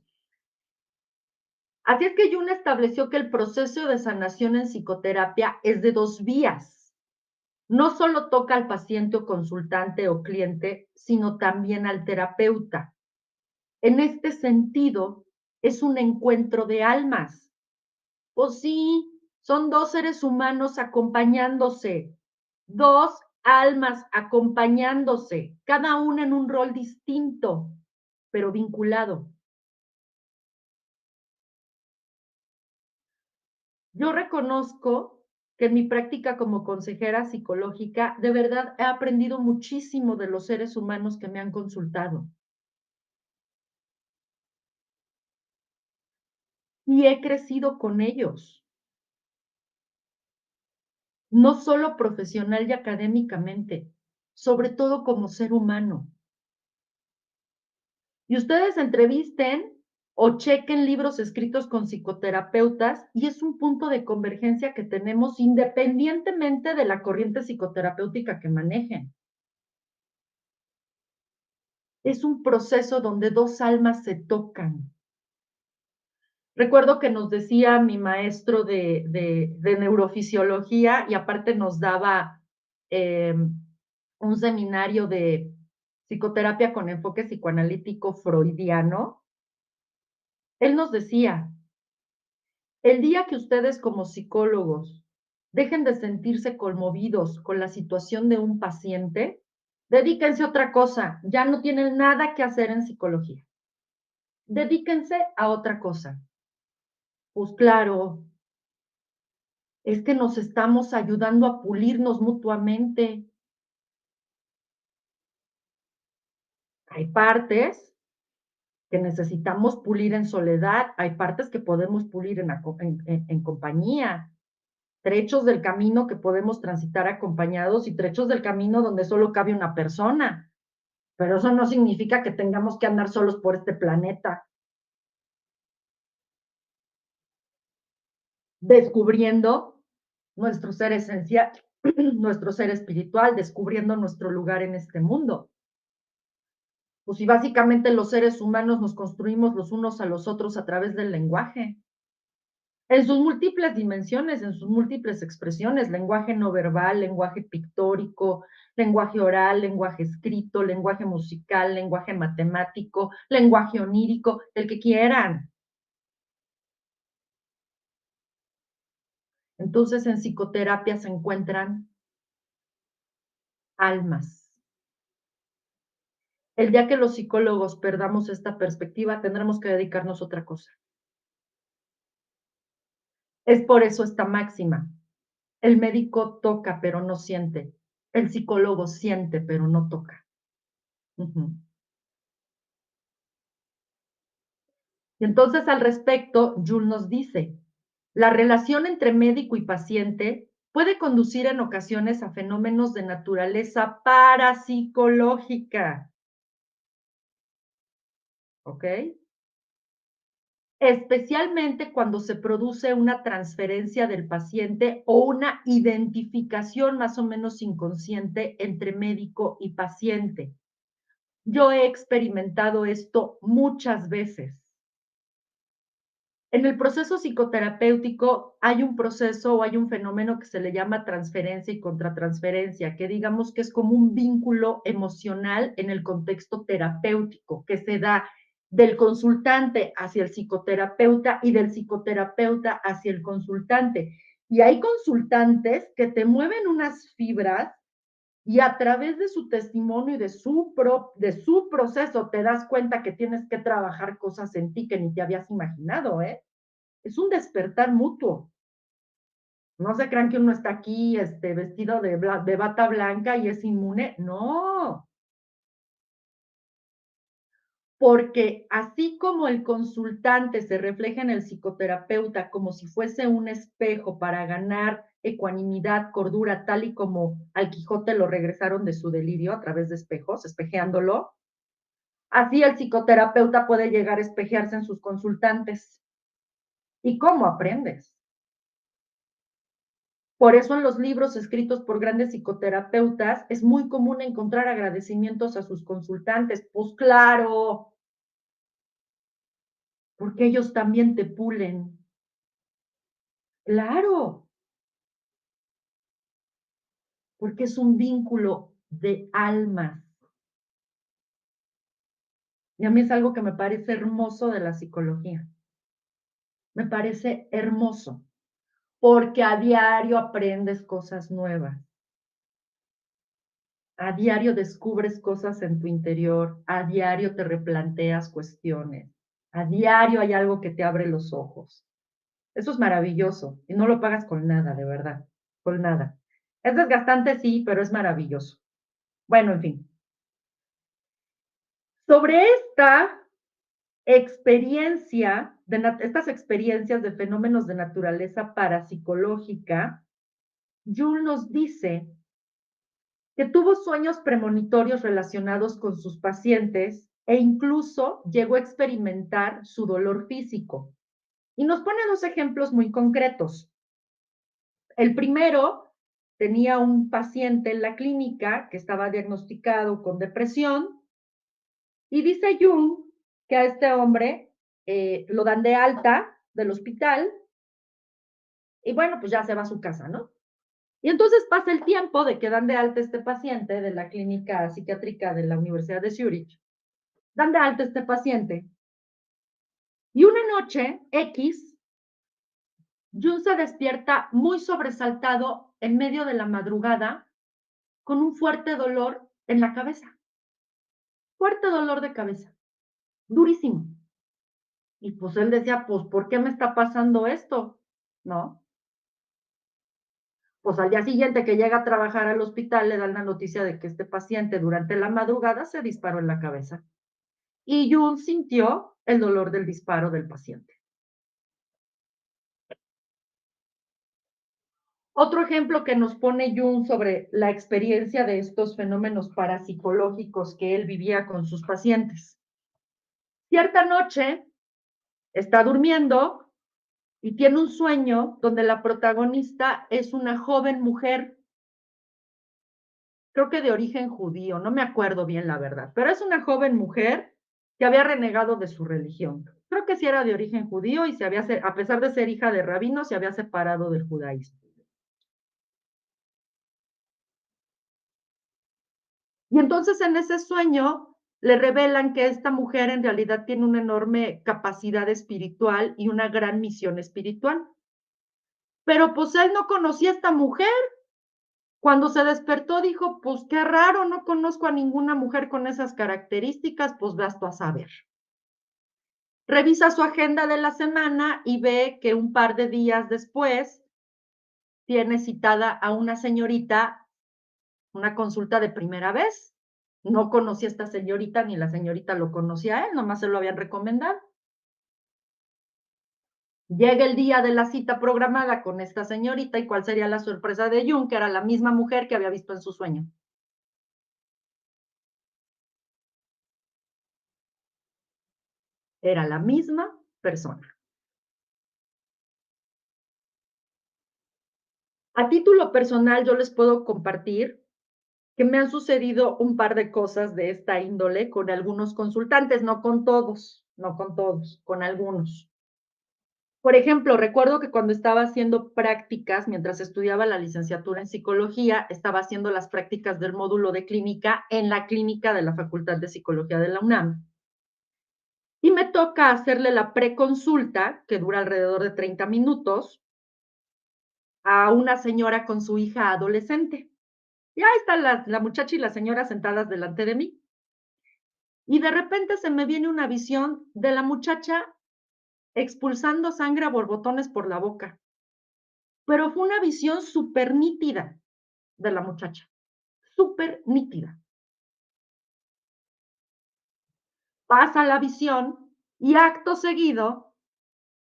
Así es que Jung estableció que el proceso de sanación en psicoterapia es de dos vías. No solo toca al paciente o consultante o cliente, sino también al terapeuta. En este sentido, es un encuentro de almas. Pues sí, son dos seres humanos acompañándose, dos almas acompañándose, cada una en un rol distinto, pero vinculado. Yo reconozco que en mi práctica como consejera psicológica, de verdad he aprendido muchísimo de los seres humanos que me han consultado. Y he crecido con ellos, no solo profesional y académicamente, sobre todo como ser humano. Y ustedes entrevisten o chequen libros escritos con psicoterapeutas y es un punto de convergencia que tenemos independientemente de la corriente psicoterapéutica que manejen. Es un proceso donde dos almas se tocan. Recuerdo que nos decía mi maestro de neurofisiología y aparte nos daba un seminario de psicoterapia con enfoque psicoanalítico freudiano. Él nos decía, el día que ustedes como psicólogos dejen de sentirse conmovidos con la situación de un paciente, dedíquense a otra cosa, ya no tienen nada que hacer en psicología. Dedíquense a otra cosa. Pues claro, es que nos estamos ayudando a pulirnos mutuamente. Hay partes que necesitamos pulir en soledad, hay partes que podemos pulir en compañía, trechos del camino que podemos transitar acompañados y trechos del camino donde solo cabe una persona. Pero eso no significa que tengamos que andar solos por este planeta, descubriendo nuestro ser esencial, nuestro ser espiritual, descubriendo nuestro lugar en este mundo. Pues si básicamente los seres humanos nos construimos los unos a los otros a través del lenguaje, en sus múltiples dimensiones, en sus múltiples expresiones, lenguaje no verbal, lenguaje pictórico, lenguaje oral, lenguaje escrito, lenguaje musical, lenguaje matemático, lenguaje onírico, el que quieran. Entonces, en psicoterapia se encuentran almas. El día que los psicólogos perdamos esta perspectiva, tendremos que dedicarnos a otra cosa. Es por eso esta máxima. El médico toca, pero no siente. El psicólogo siente, pero no toca. Y entonces al respecto, Jung nos dice, la relación entre médico y paciente puede conducir en ocasiones a fenómenos de naturaleza parapsicológica. ¿Ok? especialmente cuando se produce una transferencia del paciente o una identificación más o menos inconsciente entre médico y paciente. Yo he experimentado esto muchas veces. En el proceso psicoterapéutico hay un proceso o hay un fenómeno que se le llama transferencia y contratransferencia, que digamos que es como un vínculo emocional en el contexto terapéutico que se da del consultante hacia el psicoterapeuta y del psicoterapeuta hacia el consultante. Y hay consultantes que te mueven unas fibras y a través de su testimonio y de su proceso te das cuenta que tienes que trabajar cosas en ti que ni te habías imaginado, ¿eh? Es un despertar mutuo. No se crean que uno está aquí vestido de bata blanca y es inmune. No, porque así como el consultante se refleja en el psicoterapeuta como si fuese un espejo para ganar ecuanimidad, cordura, tal y como al Quijote lo regresaron de su delirio a través de espejos, espejeándolo, así el psicoterapeuta puede llegar a espejearse en sus consultantes. ¿Y cómo aprendes? Por eso en los libros escritos por grandes psicoterapeutas es muy común encontrar agradecimientos a sus consultantes. Pues claro, porque ellos también te pulen. Claro, porque es un vínculo de almas. Y a mí es algo que me parece hermoso de la psicología. Me parece hermoso, porque a diario aprendes cosas nuevas. A diario descubres cosas en tu interior, a diario te replanteas cuestiones, a diario hay algo que te abre los ojos. Eso es maravilloso y no lo pagas con nada, de verdad, con nada. Es desgastante, sí, pero es maravilloso. Bueno, en fin. Sobre esta experiencia, estas experiencias de fenómenos de naturaleza parapsicológica, Jung nos dice que tuvo sueños premonitorios relacionados con sus pacientes e incluso llegó a experimentar su dolor físico. Y nos pone dos ejemplos muy concretos. El primero, tenía un paciente en la clínica que estaba diagnosticado con depresión y dice Jung que a este hombre lo dan de alta del hospital y bueno, pues ya se va a su casa, ¿no? Y entonces pasa el tiempo de que dan de alta este paciente de la clínica psiquiátrica de la Universidad de Zurich, dan de alta este paciente. Y una noche, X, Jung se despierta muy sobresaltado en medio de la madrugada con un fuerte dolor en la cabeza. Fuerte dolor de cabeza, durísimo. Y pues él decía, pues, ¿por qué me está pasando esto? ¿No? Pues al día siguiente que llega a trabajar al hospital le dan la noticia de que este paciente durante la madrugada se disparó en la cabeza. Y Jung sintió el dolor del disparo del paciente. Otro ejemplo que nos pone Jung sobre la experiencia de estos fenómenos parapsicológicos que él vivía con sus pacientes. Cierta noche está durmiendo y tiene un sueño donde la protagonista es una joven mujer, creo que de origen judío, no me acuerdo bien la verdad, pero es una joven mujer que había renegado de su religión. Creo que sí era de origen judío y a pesar de ser hija de rabino, se había separado del judaísmo. Y entonces en ese sueño le revelan que esta mujer en realidad tiene una enorme capacidad espiritual y una gran misión espiritual. Pero pues él no conocía a esta mujer. Cuando se despertó dijo, pues qué raro, no conozco a ninguna mujer con esas características, pues vas tú a saber. Revisa su agenda de la semana y ve que un par de días después tiene citada a una señorita, una consulta de primera vez. No conocía a esta señorita, ni la señorita lo conocía a él, nomás se lo habían recomendado. Llega el día de la cita programada con esta señorita y cuál sería la sorpresa de Jung, que era la misma mujer que había visto en su sueño. Era la misma persona. A título personal, yo les puedo compartir que me han sucedido un par de cosas de esta índole con algunos consultantes, no con todos, no con todos, con algunos. Por ejemplo, recuerdo que cuando estaba haciendo prácticas, mientras estudiaba la licenciatura en psicología, estaba haciendo las prácticas del módulo de clínica en la clínica de la Facultad de Psicología de la UNAM. Y me toca hacerle la preconsulta, que dura alrededor de 30 minutos, a una señora con su hija adolescente. Y ahí está la muchacha y la señora sentadas delante de mí. Y de repente se me viene una visión de la muchacha expulsando sangre a borbotones por la boca. Pero fue una visión súper nítida de la muchacha, súper nítida. Pasa la visión y acto seguido,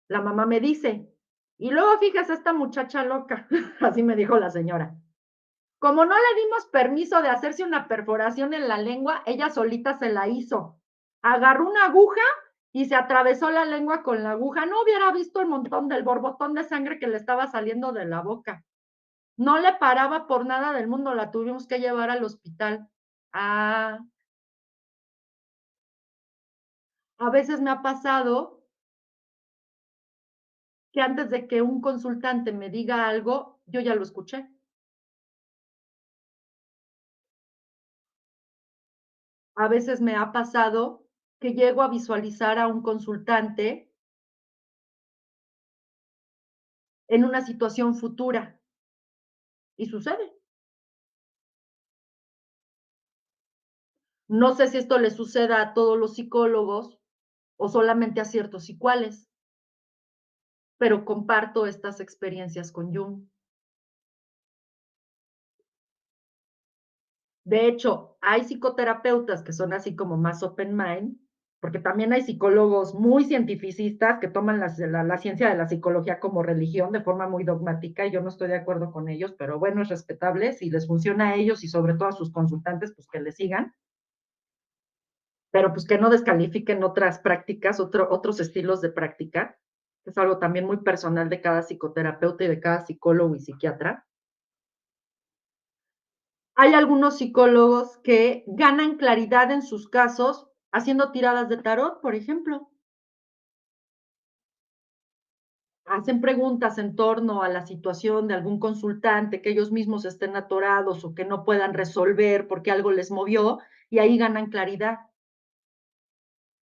la mamá me dice, y luego fíjese esta muchacha loca, así me dijo la señora. Como no le dimos permiso de hacerse una perforación en la lengua, ella solita se la hizo. Agarró una aguja y se atravesó la lengua con la aguja. No hubiera visto el montón del borbotón de sangre que le estaba saliendo de la boca. No le paraba por nada del mundo, la tuvimos que llevar al hospital. Ah, a veces me ha pasado que antes de que un consultante me diga algo, yo ya lo escuché. A veces me ha pasado que llego a visualizar a un consultante en una situación futura y sucede. No sé si esto le suceda a todos los psicólogos o solamente a ciertos y cuáles, pero comparto estas experiencias con Jung. De hecho, hay psicoterapeutas que son así como más open mind, porque también hay psicólogos muy cientificistas que toman la ciencia de la psicología como religión de forma muy dogmática y yo no estoy de acuerdo con ellos, pero bueno, es respetable, si les funciona a ellos y sobre todo a sus consultantes, pues que les sigan, pero pues que no descalifiquen otras prácticas, otros estilos de práctica, que es algo también muy personal de cada psicoterapeuta y de cada psicólogo y psiquiatra. Hay algunos psicólogos que ganan claridad en sus casos haciendo tiradas de tarot, por ejemplo. Hacen preguntas en torno a la situación de algún consultante que ellos mismos estén atorados o que no puedan resolver porque algo les movió y ahí ganan claridad.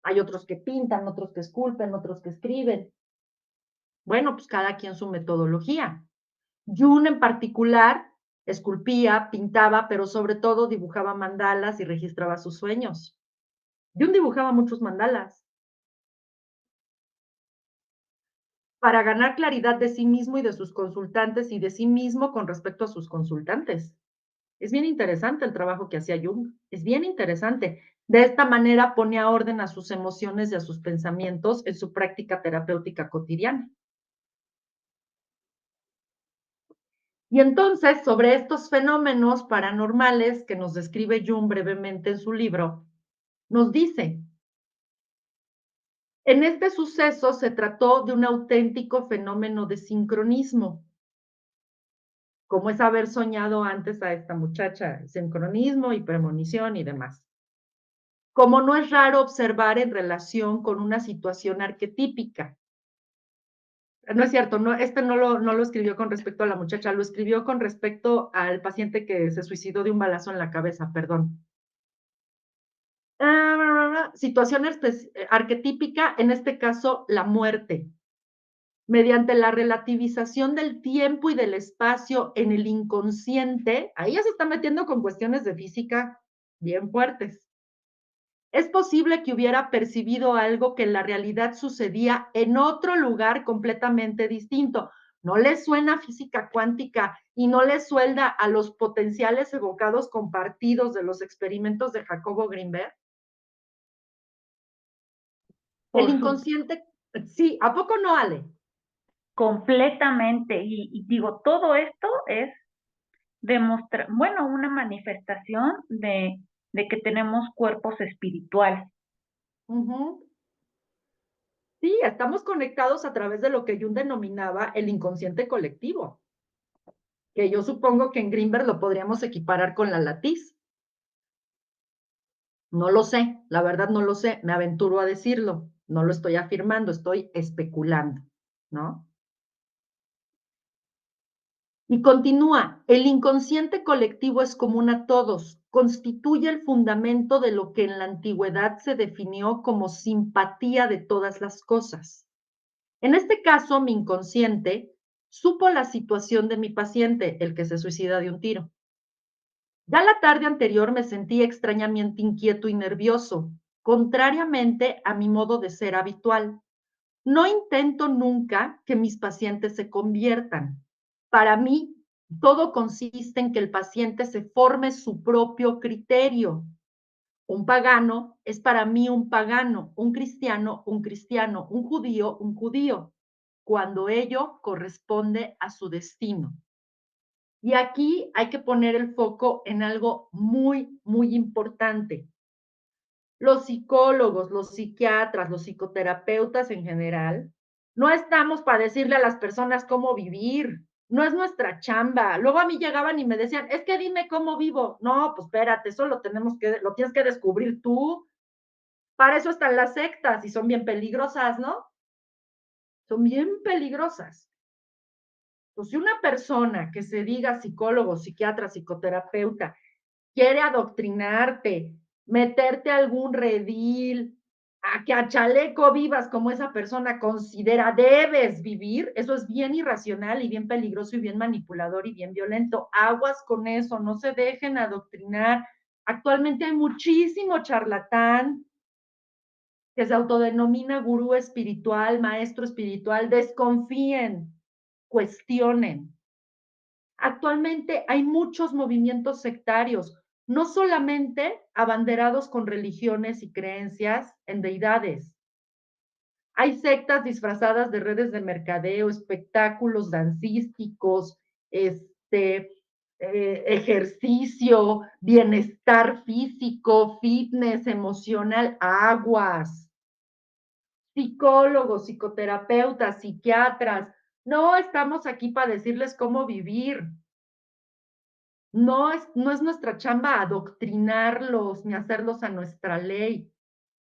Hay otros que pintan, otros que esculpen, otros que escriben. Bueno, pues cada quien su metodología. Jung en particular esculpía, pintaba, pero sobre todo dibujaba mandalas y registraba sus sueños. Jung dibujaba muchos mandalas para ganar claridad de sí mismo y de sus consultantes y de sí mismo con respecto a sus consultantes. Es bien interesante el trabajo que hacía Jung, es bien interesante. De esta manera ponía orden a sus emociones y a sus pensamientos en su práctica terapéutica cotidiana. Y entonces, sobre estos fenómenos paranormales que nos describe Jung brevemente en su libro, nos dice, en este suceso se trató de un auténtico fenómeno de sincronismo, como es haber soñado antes a esta muchacha, sincronismo y premonición y demás. Como no es raro observar en relación con una situación arquetípica. No es cierto, no, no lo escribió con respecto a la muchacha, lo escribió con respecto al paciente que se suicidó de un balazo en la cabeza, perdón. Situación arquetípica, en este caso, la muerte. Mediante la relativización del tiempo y del espacio en el inconsciente, ahí ya se está metiendo con cuestiones de física bien fuertes. Es posible que hubiera percibido algo que en la realidad sucedía en otro lugar completamente distinto. ¿No le suena física cuántica y no le suelda a los potenciales evocados compartidos de los experimentos de Jacobo Greenberg? El Por su inconsciente, sí, ¿a poco no, Ale? completamente. Y digo, todo esto es demostrar, bueno, una manifestación de que tenemos cuerpos espirituales. Ujú. Sí, estamos conectados a través de lo que Jung denominaba el inconsciente colectivo. que yo supongo que en Greenberg lo podríamos equiparar con la latiz. No lo sé, la verdad no lo sé, me aventuro a decirlo, no lo estoy afirmando, estoy especulando, ¿no? Y continúa, el inconsciente colectivo es común a todos, constituye el fundamento de lo que en la antigüedad se definió como simpatía de todas las cosas. En este caso, mi inconsciente supo la situación de mi paciente, el que se suicida de un tiro. Ya la tarde anterior me sentí extrañamente inquieto y nervioso, contrariamente a mi modo de ser habitual. No intento nunca que mis pacientes se conviertan. Para mí, todo consiste en que el paciente se forme su propio criterio. Un pagano es para mí un pagano, un cristiano, un judío, cuando ello corresponde a su destino. Y aquí hay que poner el foco en algo muy, muy importante. Los psicólogos, los psiquiatras, los psicoterapeutas en general, no estamos para decirle a las personas cómo vivir, no es nuestra chamba. Luego a mí llegaban y me decían, es que dime cómo vivo. No, pues espérate, eso lo tienes que descubrir tú. Para eso están las sectas y son bien peligrosas, ¿no? Son bien peligrosas. Pues si una persona que se diga psicólogo, psiquiatra, psicoterapeuta, quiere adoctrinarte, meterte a algún redil, a que a chaleco vivas como esa persona considera debes vivir, eso es bien irracional y bien peligroso y bien manipulador y bien violento. Aguas con eso, no se dejen adoctrinar. Actualmente hay muchísimo charlatán que se autodenomina gurú espiritual, maestro espiritual. Desconfíen, cuestionen. Actualmente hay muchos movimientos sectarios, no solamente abanderados con religiones y creencias en deidades. Hay sectas disfrazadas de redes de mercadeo, espectáculos dancísticos, ejercicio, bienestar físico, fitness, emocional, aguas. Psicólogos, psicoterapeutas, psiquiatras. No estamos aquí para decirles cómo vivir. No es nuestra chamba adoctrinarlos ni hacerlos a nuestra ley.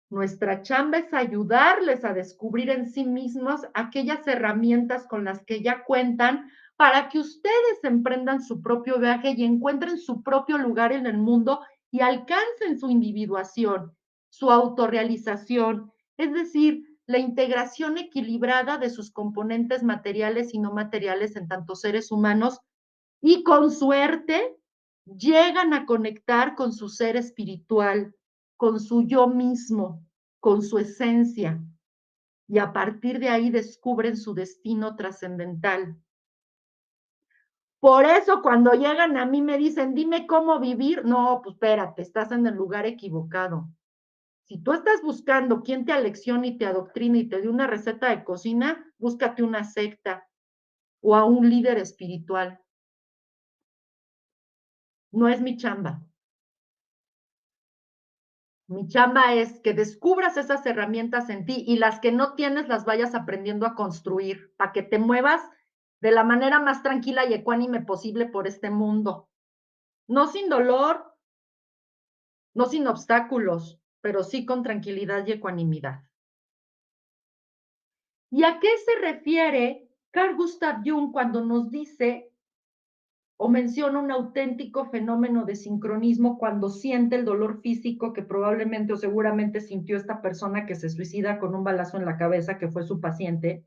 Nuestra chamba es ayudarles a descubrir en sí mismos aquellas herramientas con las que ya cuentan para que ustedes emprendan su propio viaje y encuentren su propio lugar en el mundo y alcancen su individuación, su autorrealización, es decir, la integración equilibrada de sus componentes materiales y no materiales en tanto seres humanos y con suerte llegan a conectar con su ser espiritual, con su yo mismo, con su esencia, y a partir de ahí descubren su destino trascendental. Por eso cuando llegan a mí me dicen, dime cómo vivir, no, pues espérate, estás en el lugar equivocado. Si tú estás buscando quién te aleccione y te adoctrina y te dé una receta de cocina, búscate una secta o a un líder espiritual. No es mi chamba. Mi chamba es que descubras esas herramientas en ti y las que no tienes las vayas aprendiendo a construir para que te muevas de la manera más tranquila y ecuánime posible por este mundo. No sin dolor, no sin obstáculos, pero sí con tranquilidad y ecuanimidad. ¿Y a qué se refiere Carl Gustav Jung cuando nos dice o menciona un auténtico fenómeno de sincronismo cuando siente el dolor físico que probablemente o seguramente sintió esta persona que se suicida con un balazo en la cabeza, que fue su paciente,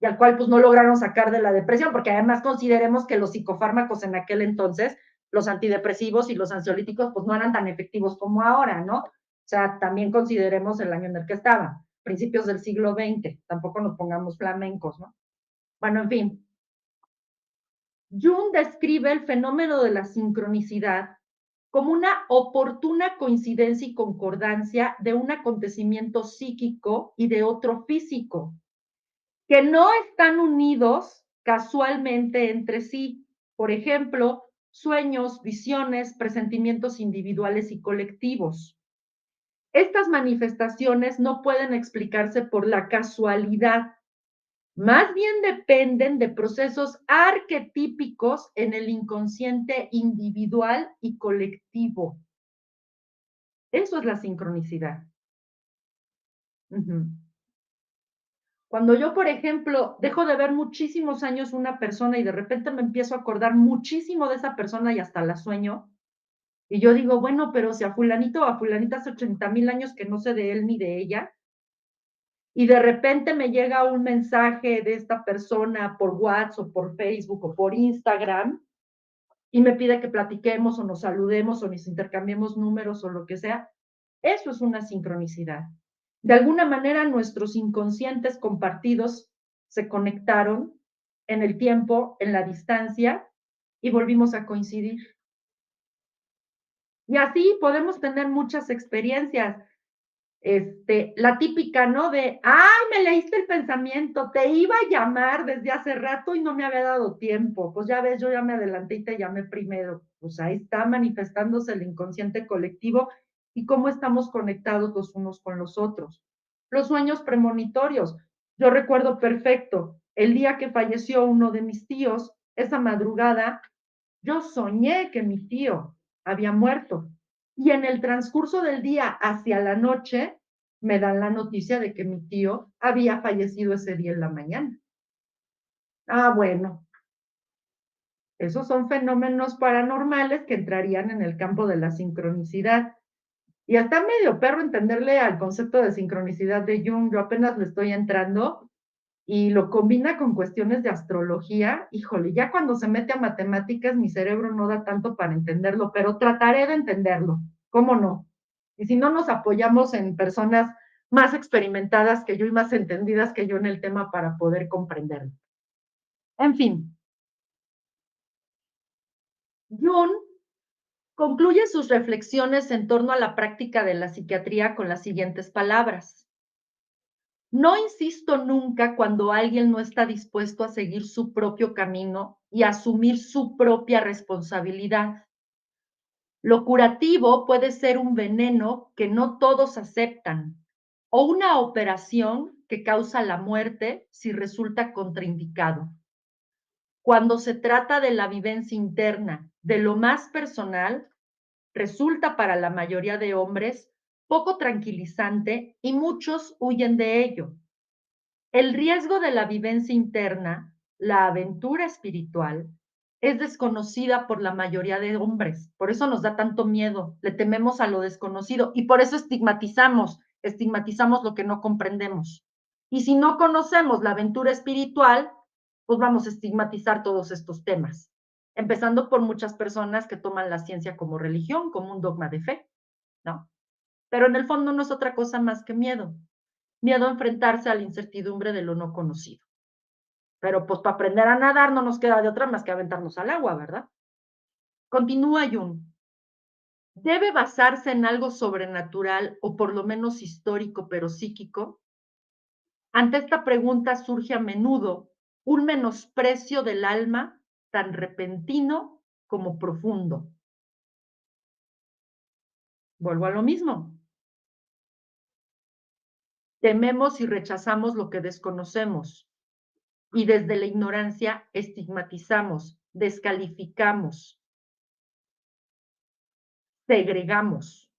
y al cual pues no lograron sacar de la depresión, porque además consideremos que los psicofármacos en aquel entonces, los antidepresivos y los ansiolíticos, pues no eran tan efectivos como ahora, ¿no? O sea, también consideremos el año en el que estaba, principios del siglo XX, tampoco nos pongamos flamencos, ¿no? Bueno, en fin, Jung describe el fenómeno de la sincronicidad como una oportuna coincidencia y concordancia de un acontecimiento psíquico y de otro físico, que no están unidos casualmente entre sí. Por ejemplo, sueños, visiones, presentimientos individuales y colectivos. Estas manifestaciones no pueden explicarse por la casualidad, Más bien dependen de procesos arquetípicos en el inconsciente individual y colectivo. Eso es la sincronicidad. Ujú. Cuando yo, por ejemplo, dejo de ver muchísimos años una persona y de repente me empiezo a acordar muchísimo de esa persona y hasta la sueño, y yo digo, bueno, pero si a fulanito o a fulanita hace 80,000 años que no sé de él ni de ella, y de repente me llega un mensaje de esta persona por WhatsApp o por Facebook o por Instagram y me pide que platiquemos o nos saludemos o nos intercambiemos números o lo que sea, eso es una sincronicidad. De alguna manera nuestros inconscientes compartidos se conectaron en el tiempo, en la distancia y volvimos a coincidir. Y así podemos tener muchas experiencias. La típica, ¿no? De, ay, me leíste el pensamiento, te iba a llamar desde hace rato y no me había dado tiempo. Pues ya ves, yo ya me adelanté y te llamé primero. Pues ahí está manifestándose el inconsciente colectivo y cómo estamos conectados los unos con los otros. Los sueños premonitorios. Yo recuerdo perfecto, el día que falleció uno de mis tíos, esa madrugada, yo soñé que mi tío había muerto y en el transcurso del día hacia la noche me dan la noticia de que mi tío había fallecido ese día en la mañana. Ah, bueno, esos son fenómenos paranormales que entrarían en el campo de la sincronicidad. Y está medio perro entenderle al concepto de sincronicidad de Jung, yo apenas le estoy entrando y lo combina con cuestiones de astrología. Híjole, ya cuando se mete a matemáticas mi cerebro no da tanto para entenderlo, pero trataré de entenderlo, ¿cómo no? Y si no nos apoyamos en personas más experimentadas que yo y más entendidas que yo en el tema para poder comprenderlo. En fin, Jung concluye sus reflexiones en torno a la práctica de la psiquiatría con las siguientes palabras. No insisto nunca cuando alguien no está dispuesto a seguir su propio camino y a asumir su propia responsabilidad. Lo curativo puede ser un veneno que no todos aceptan o una operación que causa la muerte si resulta contraindicado. Cuando se trata de la vivencia interna, de lo más personal, resulta para la mayoría de hombres poco tranquilizante y muchos huyen de ello. El riesgo de la vivencia interna, la aventura espiritual, es desconocida por la mayoría de hombres. Por eso nos da tanto miedo, le tememos a lo desconocido y por eso estigmatizamos lo que no comprendemos. Y si no conocemos la aventura espiritual, pues vamos a estigmatizar todos estos temas, empezando por muchas personas que toman la ciencia como religión, como un dogma de fe, ¿no? Pero en el fondo no es otra cosa más que miedo. Miedo a enfrentarse a la incertidumbre de lo no conocido. Pero pues para aprender a nadar no nos queda de otra más que aventarnos al agua, ¿verdad? Continúa Jung. ¿Debe basarse en algo sobrenatural o por lo menos histórico pero psíquico? Ante esta pregunta surge a menudo un menosprecio del alma tan repentino como profundo. Vuelvo a lo mismo. Tememos y rechazamos lo que desconocemos y desde la ignorancia estigmatizamos, descalificamos, segregamos.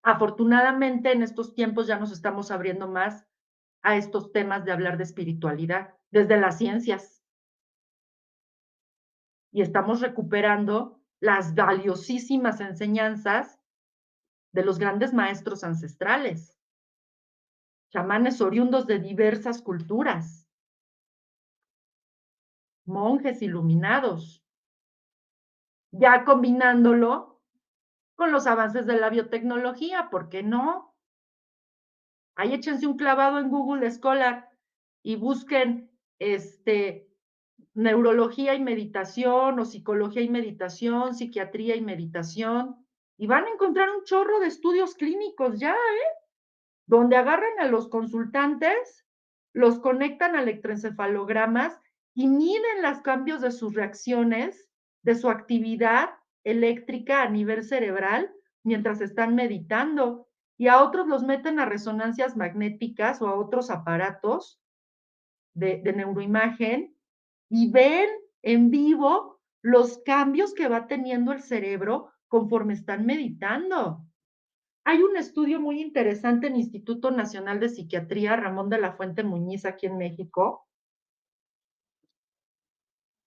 Afortunadamente, en estos tiempos ya nos estamos abriendo más a estos temas de hablar de espiritualidad desde las ciencias y estamos recuperando las valiosísimas enseñanzas de los grandes maestros ancestrales, chamanes oriundos de diversas culturas, monjes iluminados, ya combinándolo con los avances de la biotecnología, ¿por qué no? Ahí échense un clavado en Google Scholar y busquen neurología y meditación o psicología y meditación, psiquiatría y meditación, y van a encontrar un chorro de estudios clínicos ya, donde agarran a los consultantes, los conectan a electroencefalogramas y miden los cambios de sus reacciones, de su actividad eléctrica a nivel cerebral mientras están meditando. Y a otros los meten a resonancias magnéticas o a otros aparatos de neuroimagen y ven en vivo los cambios que va teniendo el cerebro conforme están meditando. Hay un estudio muy interesante en Instituto Nacional de Psiquiatría, Ramón de la Fuente Muñiz, aquí en México,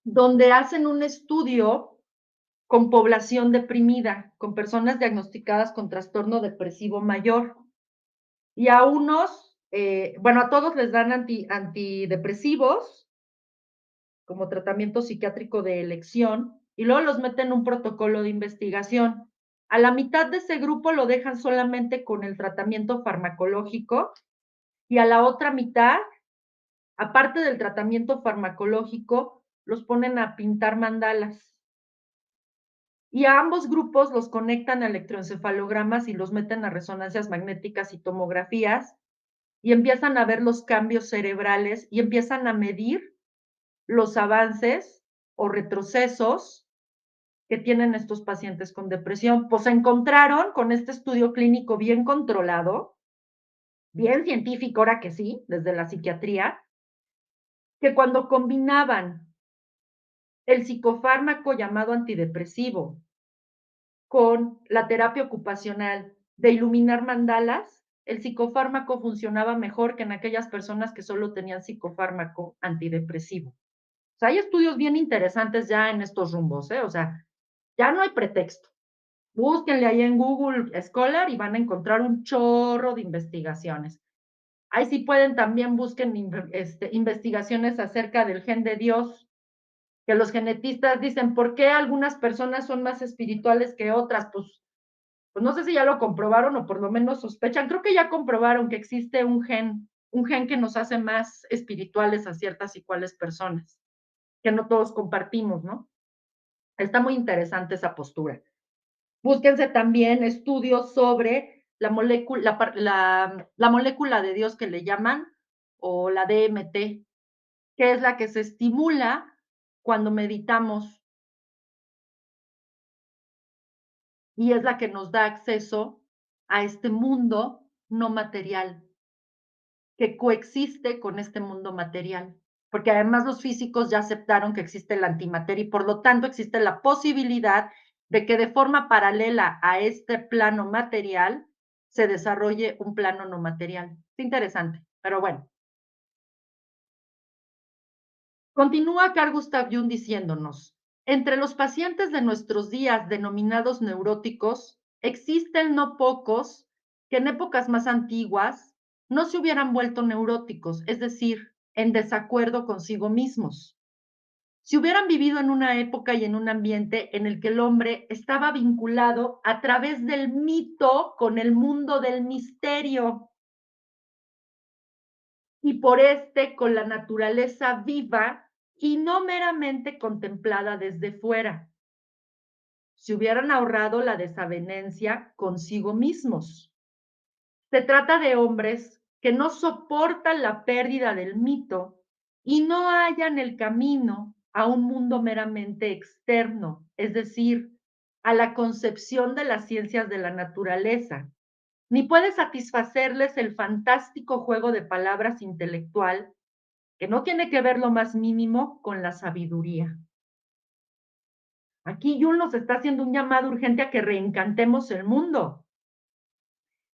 donde hacen un estudio con población deprimida, con personas diagnosticadas con trastorno depresivo mayor. Y a unos, bueno, a todos les dan antidepresivos como tratamiento psiquiátrico de elección y luego los meten en un protocolo de investigación. A la mitad de ese grupo lo dejan solamente con el tratamiento farmacológico y a la otra mitad, aparte del tratamiento farmacológico, los ponen a pintar mandalas. Y a ambos grupos los conectan a electroencefalogramas y los meten a resonancias magnéticas y tomografías y empiezan a ver los cambios cerebrales y empiezan a medir los avances o retrocesos que tienen estos pacientes con depresión. Pues se encontraron con este estudio clínico bien controlado, bien científico, ahora que sí, desde la psiquiatría, que cuando combinaban el psicofármaco llamado antidepresivo con la terapia ocupacional de iluminar mandalas, el psicofármaco funcionaba mejor que en aquellas personas que solo tenían psicofármaco antidepresivo. O sea, hay estudios bien interesantes ya en estos rumbos, ¿eh? O sea, ya no hay pretexto. Búsquenle ahí en Google Scholar y van a encontrar un chorro de investigaciones. Ahí sí pueden también busquen investigaciones acerca del gen de Dios, que los genetistas dicen, ¿por qué algunas personas son más espirituales que otras? Pues no sé si ya lo comprobaron o por lo menos sospechan. Creo que ya comprobaron que existe un gen que nos hace más espirituales a ciertas y cuales personas, que no todos compartimos, ¿no? Está muy interesante esa postura. Búsquense también estudios sobre la molécula de Dios que le llaman, o la DMT, que es la que se estimula cuando meditamos y es la que nos da acceso a este mundo no material, que coexiste con este mundo material. Porque además los físicos ya aceptaron que existe la antimateria y por lo tanto existe la posibilidad de que de forma paralela a este plano material se desarrolle un plano no material. Es interesante, pero bueno. Continúa Carl Gustav Jung diciéndonos, entre los pacientes de nuestros días denominados neuróticos, existen no pocos que en épocas más antiguas no se hubieran vuelto neuróticos, es decir, en desacuerdo consigo mismos. Si hubieran vivido en una época y en un ambiente en el que el hombre estaba vinculado a través del mito con el mundo del misterio y por con la naturaleza viva y no meramente contemplada desde fuera. Se hubieran ahorrado la desavenencia consigo mismos. Se trata de hombres que no soportan la pérdida del mito y no hallan el camino a un mundo meramente externo, es decir, a la concepción de las ciencias de la naturaleza, ni puede satisfacerles el fantástico juego de palabras intelectual que no tiene que ver lo más mínimo con la sabiduría. Aquí Jung nos está haciendo un llamado urgente a que reencantemos el mundo.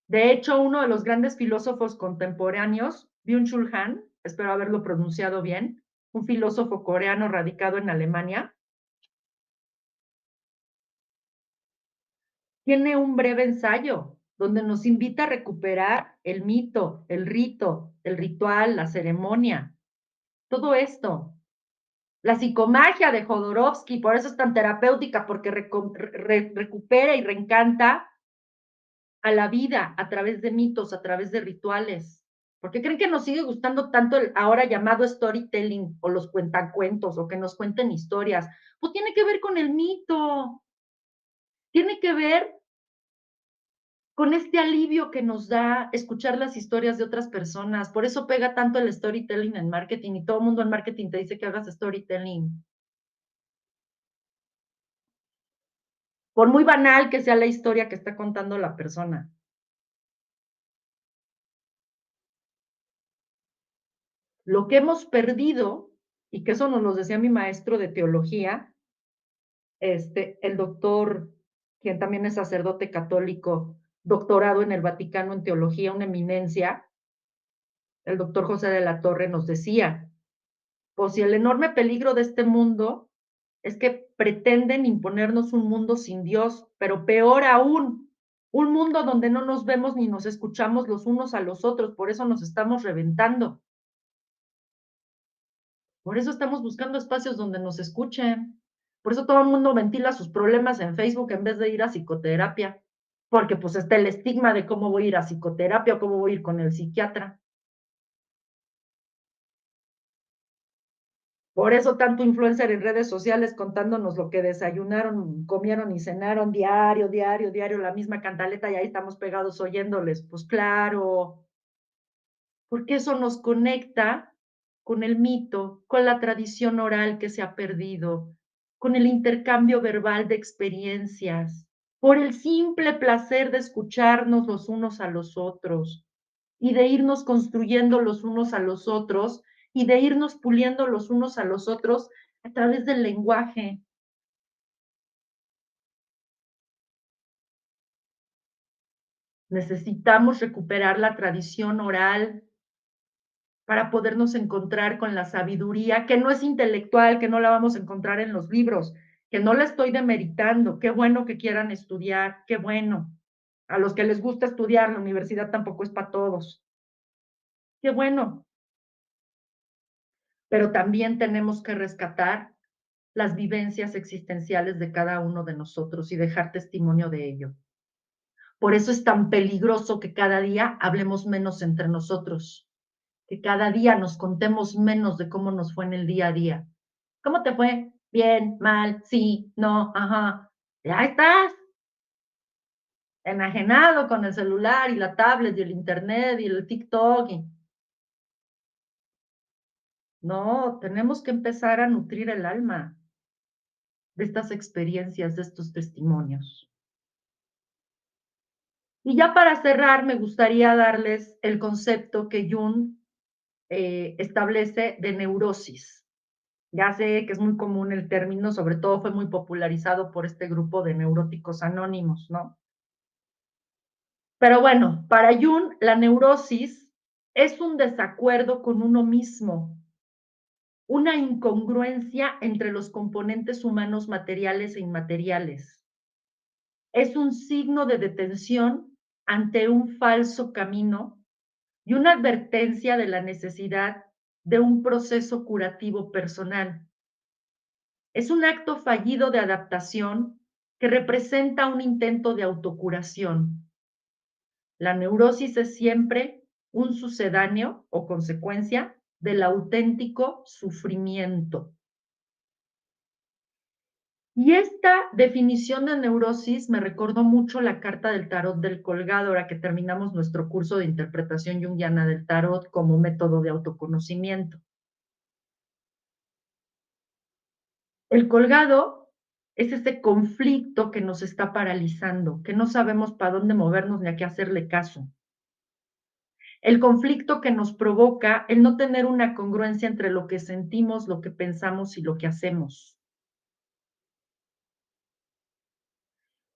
De hecho, uno de los grandes filósofos contemporáneos, Byung-Chul Han, espero haberlo pronunciado bien, un filósofo coreano radicado en Alemania, tiene un breve ensayo donde nos invita a recuperar el mito, el rito, el ritual, la ceremonia, todo esto. La psicomagia de Jodorowsky, por eso es tan terapéutica, porque recupera y reencanta a la vida a través de mitos, a través de rituales. ¿Por qué creen que nos sigue gustando tanto el ahora llamado storytelling o los cuentacuentos o que nos cuenten historias? Pues tiene que ver con el mito, tiene que ver con este alivio que nos da escuchar las historias de otras personas. Por eso pega tanto el storytelling en marketing y todo el mundo en marketing te dice que hagas storytelling. Por muy banal que sea la historia que está contando la persona. Lo que hemos perdido, y que eso nos lo decía mi maestro de teología, el doctor, quien también es sacerdote católico, doctorado en el Vaticano en teología, una eminencia, el doctor José de la Torre nos decía, pues si el enorme peligro de este mundo es que pretenden imponernos un mundo sin Dios, pero peor aún, un mundo donde no nos vemos ni nos escuchamos los unos a los otros, por eso nos estamos reventando. Por eso estamos buscando espacios donde nos escuchen. Por eso todo el mundo ventila sus problemas en Facebook en vez de ir a psicoterapia. Porque pues está el estigma de cómo voy a ir a psicoterapia o cómo voy a ir con el psiquiatra. Por eso tanto influencer en redes sociales contándonos lo que desayunaron, comieron y cenaron diario, diario, diario, la misma cantaleta y ahí estamos pegados oyéndoles. Pues claro, porque eso nos conecta con el mito, con la tradición oral que se ha perdido, con el intercambio verbal de experiencias, por el simple placer de escucharnos los unos a los otros y de irnos construyendo los unos a los otros y de irnos puliendo los unos a los otros a través del lenguaje. Necesitamos recuperar la tradición oral, para podernos encontrar con la sabiduría, que no es intelectual, que no la vamos a encontrar en los libros, que no la estoy demeritando, qué bueno que quieran estudiar, qué bueno. A los que les gusta estudiar, la universidad tampoco es para todos, qué bueno, pero también tenemos que rescatar las vivencias existenciales de cada uno de nosotros y dejar testimonio de ello. Por eso es tan peligroso que cada día hablemos menos entre nosotros, que cada día nos contemos menos de cómo nos fue en el día a día. ¿Cómo te fue? Bien, mal, sí, no, ajá. Ya estás enajenado con el celular y la tablet y el internet y el TikTok. No, tenemos que empezar a nutrir el alma de estas experiencias, de estos testimonios. Y ya para cerrar, me gustaría darles el concepto que Jung establece de neurosis. Ya sé que es muy común el término, sobre todo fue muy popularizado por este grupo de neuróticos anónimos, ¿no? Pero bueno, para Jung, la neurosis es un desacuerdo con uno mismo, una incongruencia entre los componentes humanos materiales e inmateriales. Es un signo de detención ante un falso camino y una advertencia de la necesidad de un proceso curativo personal. Es un acto fallido de adaptación que representa un intento de autocuración. La neurosis es siempre un sucedáneo o consecuencia del auténtico sufrimiento. Y esta definición de neurosis me recordó mucho la carta del tarot del colgado, ahora que terminamos nuestro curso de interpretación junguiana del tarot como método de autoconocimiento. El colgado es ese conflicto que nos está paralizando, que no sabemos para dónde movernos ni a qué hacerle caso. El conflicto que nos provoca el no tener una congruencia entre lo que sentimos, lo que pensamos y lo que hacemos.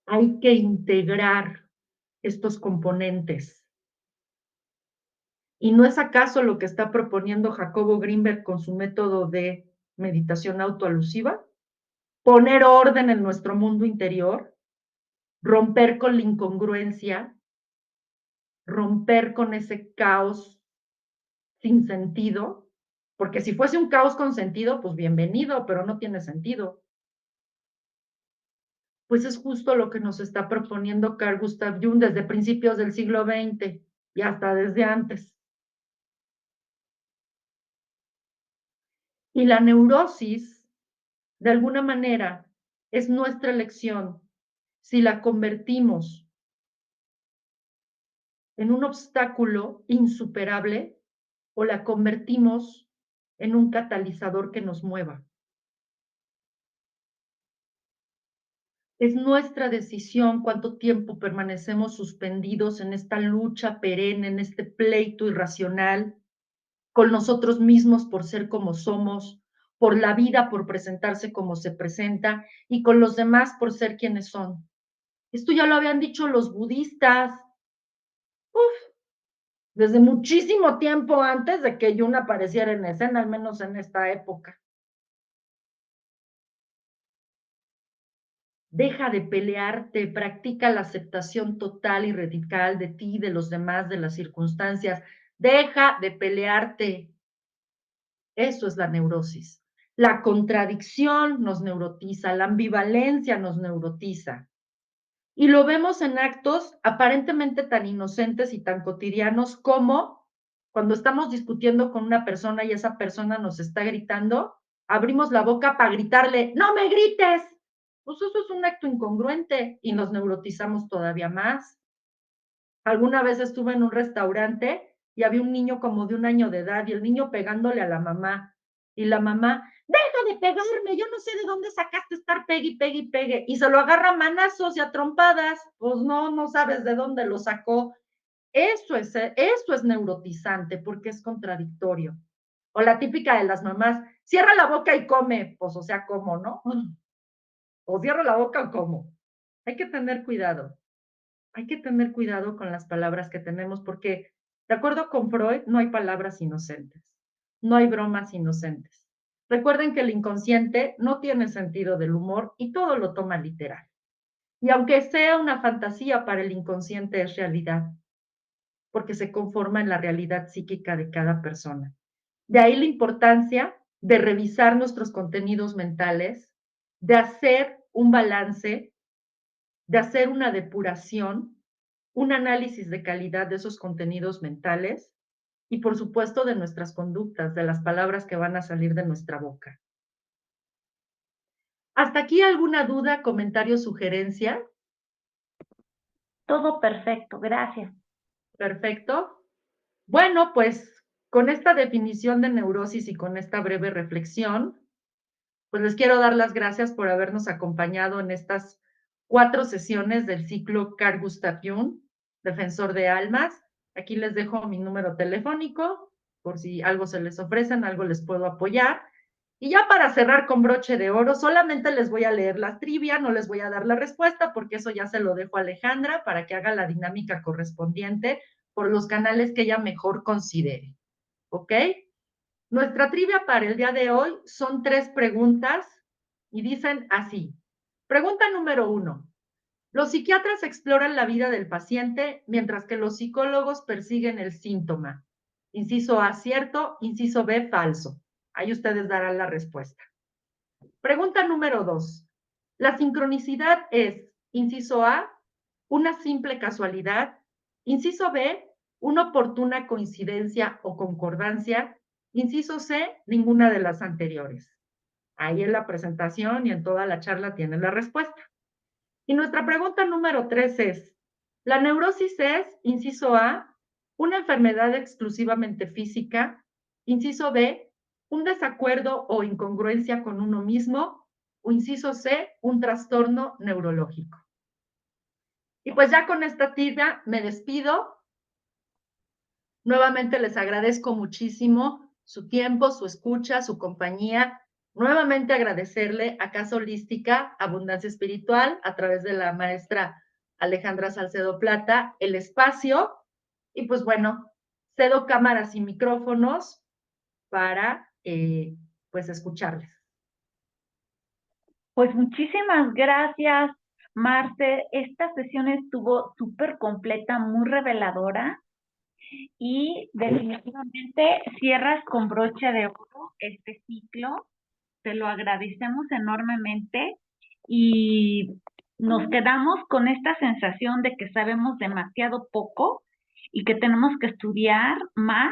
Hay que integrar estos componentes. ¿Y no es acaso lo que está proponiendo Jacobo Greenberg con su método de meditación autoalusiva? Poner orden en nuestro mundo interior, romper con la incongruencia, romper con ese caos sin sentido, porque si fuese un caos con sentido, pues bienvenido, pero no tiene sentido. Pues es justo lo que nos está proponiendo Carl Gustav Jung desde principios del siglo XX y hasta desde antes. Y la neurosis, de alguna manera, es nuestra elección si la convertimos en un obstáculo insuperable o la convertimos en un catalizador que nos mueva. Es nuestra decisión cuánto tiempo permanecemos suspendidos en esta lucha perenne, en este pleito irracional, con nosotros mismos por ser como somos, por la vida por presentarse como se presenta y con los demás por ser quienes son. Esto ya lo habían dicho los budistas, desde muchísimo tiempo antes de que Jung apareciera en escena, al menos en esta época. Deja de pelearte, practica la aceptación total y radical de ti, de los demás, de las circunstancias. Deja de pelearte. Eso es la neurosis. La contradicción nos neurotiza, la ambivalencia nos neurotiza. Y lo vemos en actos aparentemente tan inocentes y tan cotidianos como cuando estamos discutiendo con una persona y esa persona nos está gritando, abrimos la boca para gritarle, no me grites. Pues eso es un acto incongruente y nos neurotizamos todavía más. Alguna vez estuve en un restaurante y había un niño como de 1 año de edad y el niño pegándole a la mamá. Y la mamá, deja de pegarme, yo no sé de dónde sacaste estar pegue y pegue y pegue. Y se lo agarra a manazos y a trompadas. Pues no, no sabes de dónde lo sacó. Eso es neurotizante porque es contradictorio. O la típica de las mamás, cierra la boca y come. Pues, o sea, ¿cómo, no? O cierra la boca o cómo. Hay que tener cuidado. Hay que tener cuidado con las palabras que tenemos porque, de acuerdo con Freud, no hay palabras inocentes, no hay bromas inocentes. Recuerden que el inconsciente no tiene sentido del humor y todo lo toma literal. Y aunque sea una fantasía para el inconsciente, es realidad, porque se conforma en la realidad psíquica de cada persona. De ahí la importancia de revisar nuestros contenidos mentales, de hacer un balance, de hacer una depuración, un análisis de calidad de esos contenidos mentales y, por supuesto, de nuestras conductas, de las palabras que van a salir de nuestra boca. ¿Hasta aquí alguna duda, comentario, sugerencia? Todo perfecto, gracias. Perfecto. Bueno, pues con esta definición de neurosis y con esta breve reflexión, pues les quiero dar las gracias por habernos acompañado en estas 4 sesiones del ciclo Carl Gustav Jung, Defensor de Almas. Aquí les dejo mi número telefónico, por si algo se les ofrecen, algo les puedo apoyar. Y ya para cerrar con broche de oro, solamente les voy a leer la trivia, no les voy a dar la respuesta, porque eso ya se lo dejo a Alejandra para que haga la dinámica correspondiente por los canales que ella mejor considere. ¿Ok? Nuestra trivia para el día de hoy son 3 preguntas y dicen así. Pregunta número 1. Los psiquiatras exploran la vida del paciente mientras que los psicólogos persiguen el síntoma. Inciso A, cierto. Inciso B, falso. Ahí ustedes darán la respuesta. Pregunta número 2. La sincronicidad es, inciso A, una simple casualidad. Inciso B, una oportuna coincidencia o concordancia. Inciso C, ninguna de las anteriores. Ahí en la presentación y en toda la charla tienen la respuesta. Y nuestra pregunta número 3 es, ¿la neurosis es, inciso A, una enfermedad exclusivamente física? Inciso B, un desacuerdo o incongruencia con uno mismo? O inciso C, un trastorno neurológico. Y pues ya con esta tira me despido. Nuevamente les agradezco muchísimo su tiempo, su escucha, su compañía. Nuevamente agradecerle a Casa Holística Abundancia Espiritual a través de la maestra Alejandra Salcedo Plata el espacio. Y pues bueno, cedo cámaras y micrófonos para pues escucharles. Pues muchísimas gracias, Marce. Esta sesión estuvo súper completa, muy reveladora y definitivamente cierras con broche de oro este ciclo. Te lo agradecemos enormemente y nos quedamos con esta sensación de que sabemos demasiado poco y que tenemos que estudiar más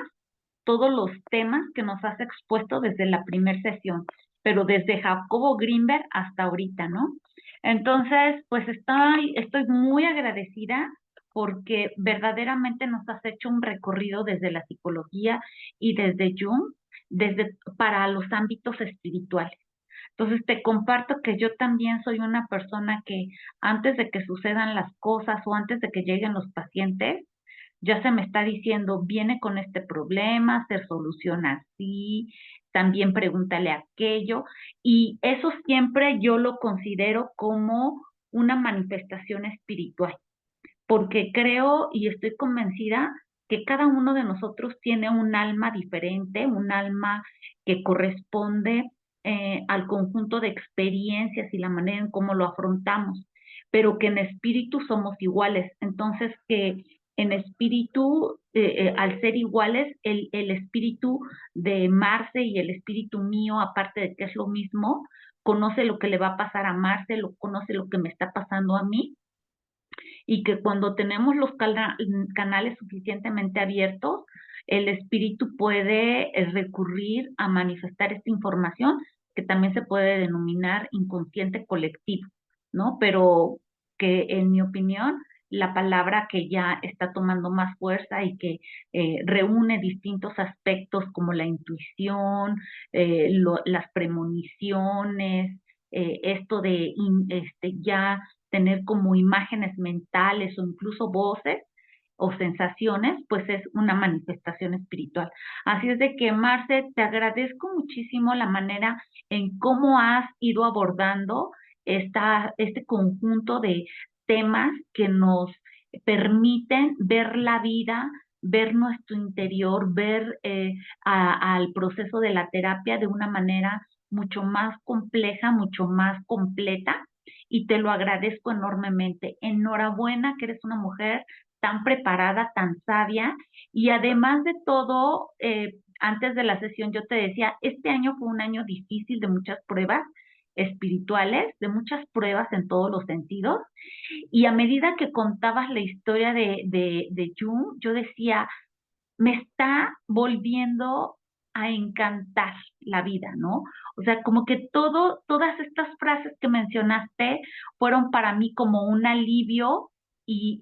todos los temas que nos has expuesto desde la primera sesión, pero desde Jacobo Greenberg hasta ahorita, ¿no? Entonces, pues estoy muy agradecida porque verdaderamente nos has hecho un recorrido desde la psicología y desde Jung, para los ámbitos espirituales. Entonces te comparto que yo también soy una persona que antes de que sucedan las cosas o antes de que lleguen los pacientes, ya se me está diciendo, viene con este problema, se soluciona así, también pregúntale aquello, y eso siempre yo lo considero como una manifestación espiritual, porque creo y estoy convencida que cada uno de nosotros tiene un alma diferente, un alma que corresponde al conjunto de experiencias y la manera en cómo lo afrontamos, pero que en espíritu somos iguales. Entonces, que en espíritu, al ser iguales, el espíritu de Marce y el espíritu mío, aparte de que es lo mismo, conoce lo que le va a pasar a Marce, conoce lo que me está pasando a mí, y que cuando tenemos los canales suficientemente abiertos, el espíritu puede recurrir a manifestar esta información que también se puede denominar inconsciente colectivo, ¿no? Pero que en mi opinión, la palabra que ya está tomando más fuerza y que reúne distintos aspectos como la intuición, las premoniciones, esto de ya tener como imágenes mentales o incluso voces o sensaciones, pues es una manifestación espiritual. Así es de que, Marce, te agradezco muchísimo la manera en cómo has ido abordando este conjunto de temas que nos permiten ver la vida, ver nuestro interior, ver al proceso de la terapia de una manera mucho más compleja, mucho más completa, y te lo agradezco enormemente. Enhorabuena que eres una mujer tan preparada, tan sabia, y además de todo, antes de la sesión yo te decía, este año fue un año difícil de muchas pruebas espirituales, de muchas pruebas en todos los sentidos, y a medida que contabas la historia de Jung, yo decía, me está volviendo a encantar la vida, ¿no? O sea, como que todas estas frases que mencionaste fueron para mí como un alivio y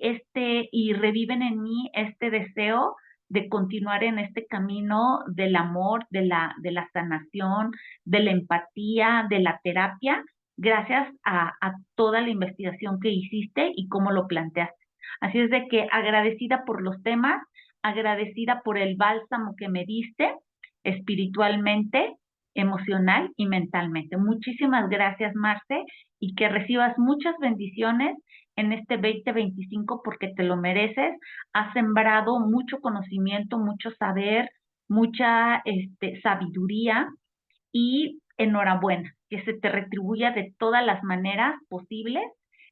reviven en mí este deseo de continuar en este camino del amor, de la sanación, de la empatía, de la terapia, gracias a toda la investigación que hiciste y cómo lo planteaste. Así es de que agradecida por los temas, agradecida por el bálsamo que me diste espiritualmente, emocional y mentalmente. Muchísimas gracias, Marce, y que recibas muchas bendiciones en este 2025 porque te lo mereces. Has sembrado mucho conocimiento, mucho saber, mucha sabiduría, y enhorabuena, que se te retribuya de todas las maneras posibles,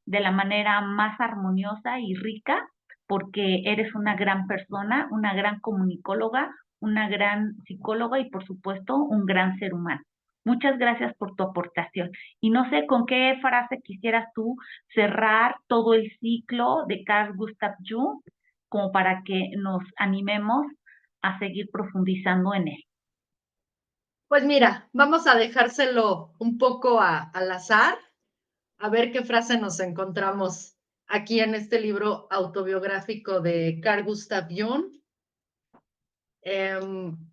de la manera más armoniosa y rica, porque eres una gran persona, una gran comunicóloga, una gran psicóloga y por supuesto un gran ser humano. Muchas gracias por tu aportación. Y no sé con qué frase quisieras tú cerrar todo el ciclo de Carl Gustav Jung, como para que nos animemos a seguir profundizando en él. Pues mira, vamos a dejárselo un poco al azar, a ver qué frase nos encontramos aquí en este libro autobiográfico de Carl Gustav Jung.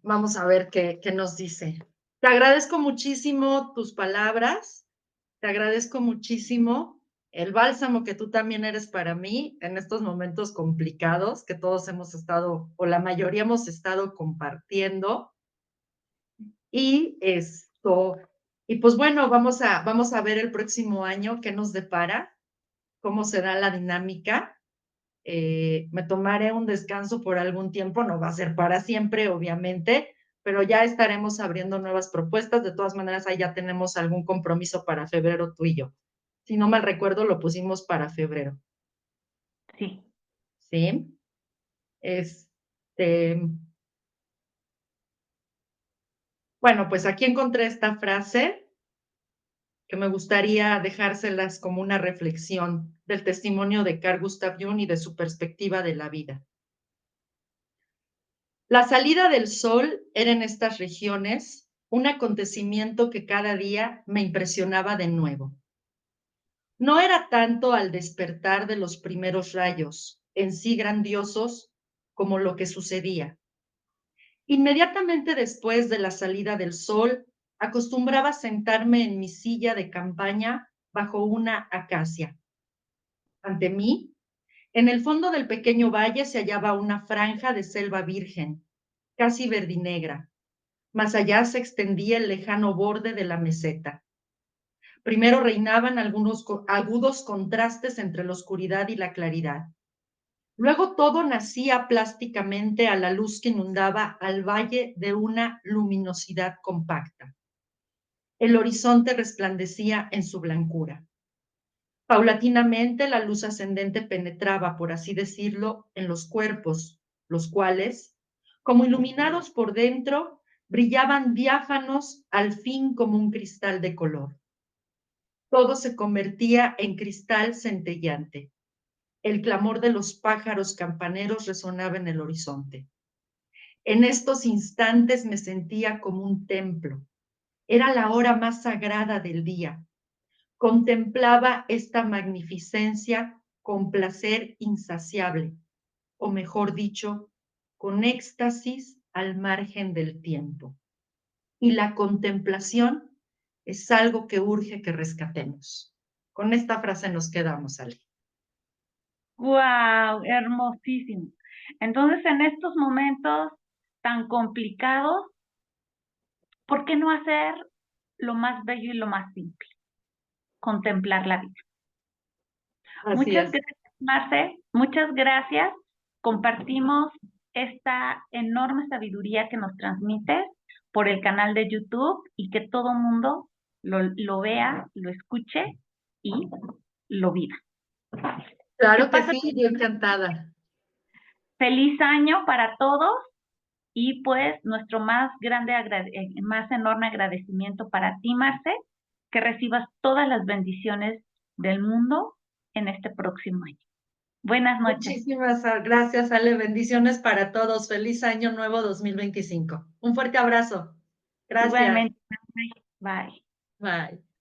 Vamos a ver qué nos dice. Te agradezco muchísimo tus palabras, te agradezco muchísimo el bálsamo que tú también eres para mí en estos momentos complicados que todos hemos estado, o la mayoría hemos estado compartiendo. Y esto, y pues bueno, vamos a ver el próximo año qué nos depara, cómo será la dinámica. Me tomaré un descanso por algún tiempo, no va a ser para siempre, obviamente, pero ya estaremos abriendo nuevas propuestas. De todas maneras, ahí ya tenemos algún compromiso para febrero tú y yo. Si no mal recuerdo, lo pusimos para febrero. Sí. ¿Sí? Este, bueno, pues aquí encontré esta frase que me gustaría dejárselas como una reflexión del testimonio de Carl Gustav Jung y de su perspectiva de la vida. La salida del sol era en estas regiones un acontecimiento que cada día me impresionaba de nuevo. No era tanto al despertar de los primeros rayos, en sí grandiosos, como lo que sucedía. Inmediatamente después de la salida del sol, acostumbraba sentarme en mi silla de campaña bajo una acacia. Ante mí, En el fondo del pequeño valle se hallaba una franja de selva virgen, casi verdinegra. Más allá se extendía el lejano borde de la meseta. Primero reinaban algunos agudos contrastes entre la oscuridad y la claridad. Luego todo nacía plásticamente a la luz que inundaba al valle de una luminosidad compacta. El horizonte resplandecía en su blancura. Paulatinamente la luz ascendente penetraba, por así decirlo, en los cuerpos, los cuales, como iluminados por dentro, brillaban diáfanos al fin como un cristal de color. Todo se convertía en cristal centellante. El clamor de los pájaros campaneros resonaba en el horizonte. En estos instantes me sentía como un templo. Era la hora más sagrada del día. Contemplaba esta magnificencia con placer insaciable, o mejor dicho, con éxtasis al margen del tiempo. Y la contemplación es algo que urge que rescatemos. Con esta frase nos quedamos, Ale. ¡Wow! Hermosísimo. Entonces, en estos momentos tan complicados, ¿por qué no hacer lo más bello y lo más simple? Contemplar la vida. Así Muchas es. gracias, Marce. Muchas gracias. Compartimos esta enorme sabiduría que nos transmites por el canal de YouTube y que todo mundo lo vea, lo escuche y lo viva. Que Claro que pase sí, yo encantada. feliz año para todos y pues nuestro más grande, más enorme agradecimiento para ti, Marce, que recibas todas las bendiciones del mundo en este próximo año. Buenas noches. Muchísimas gracias, Ale. Bendiciones para todos. Feliz año nuevo 2025. Un fuerte abrazo. Gracias. Igualmente. Bye. Bye.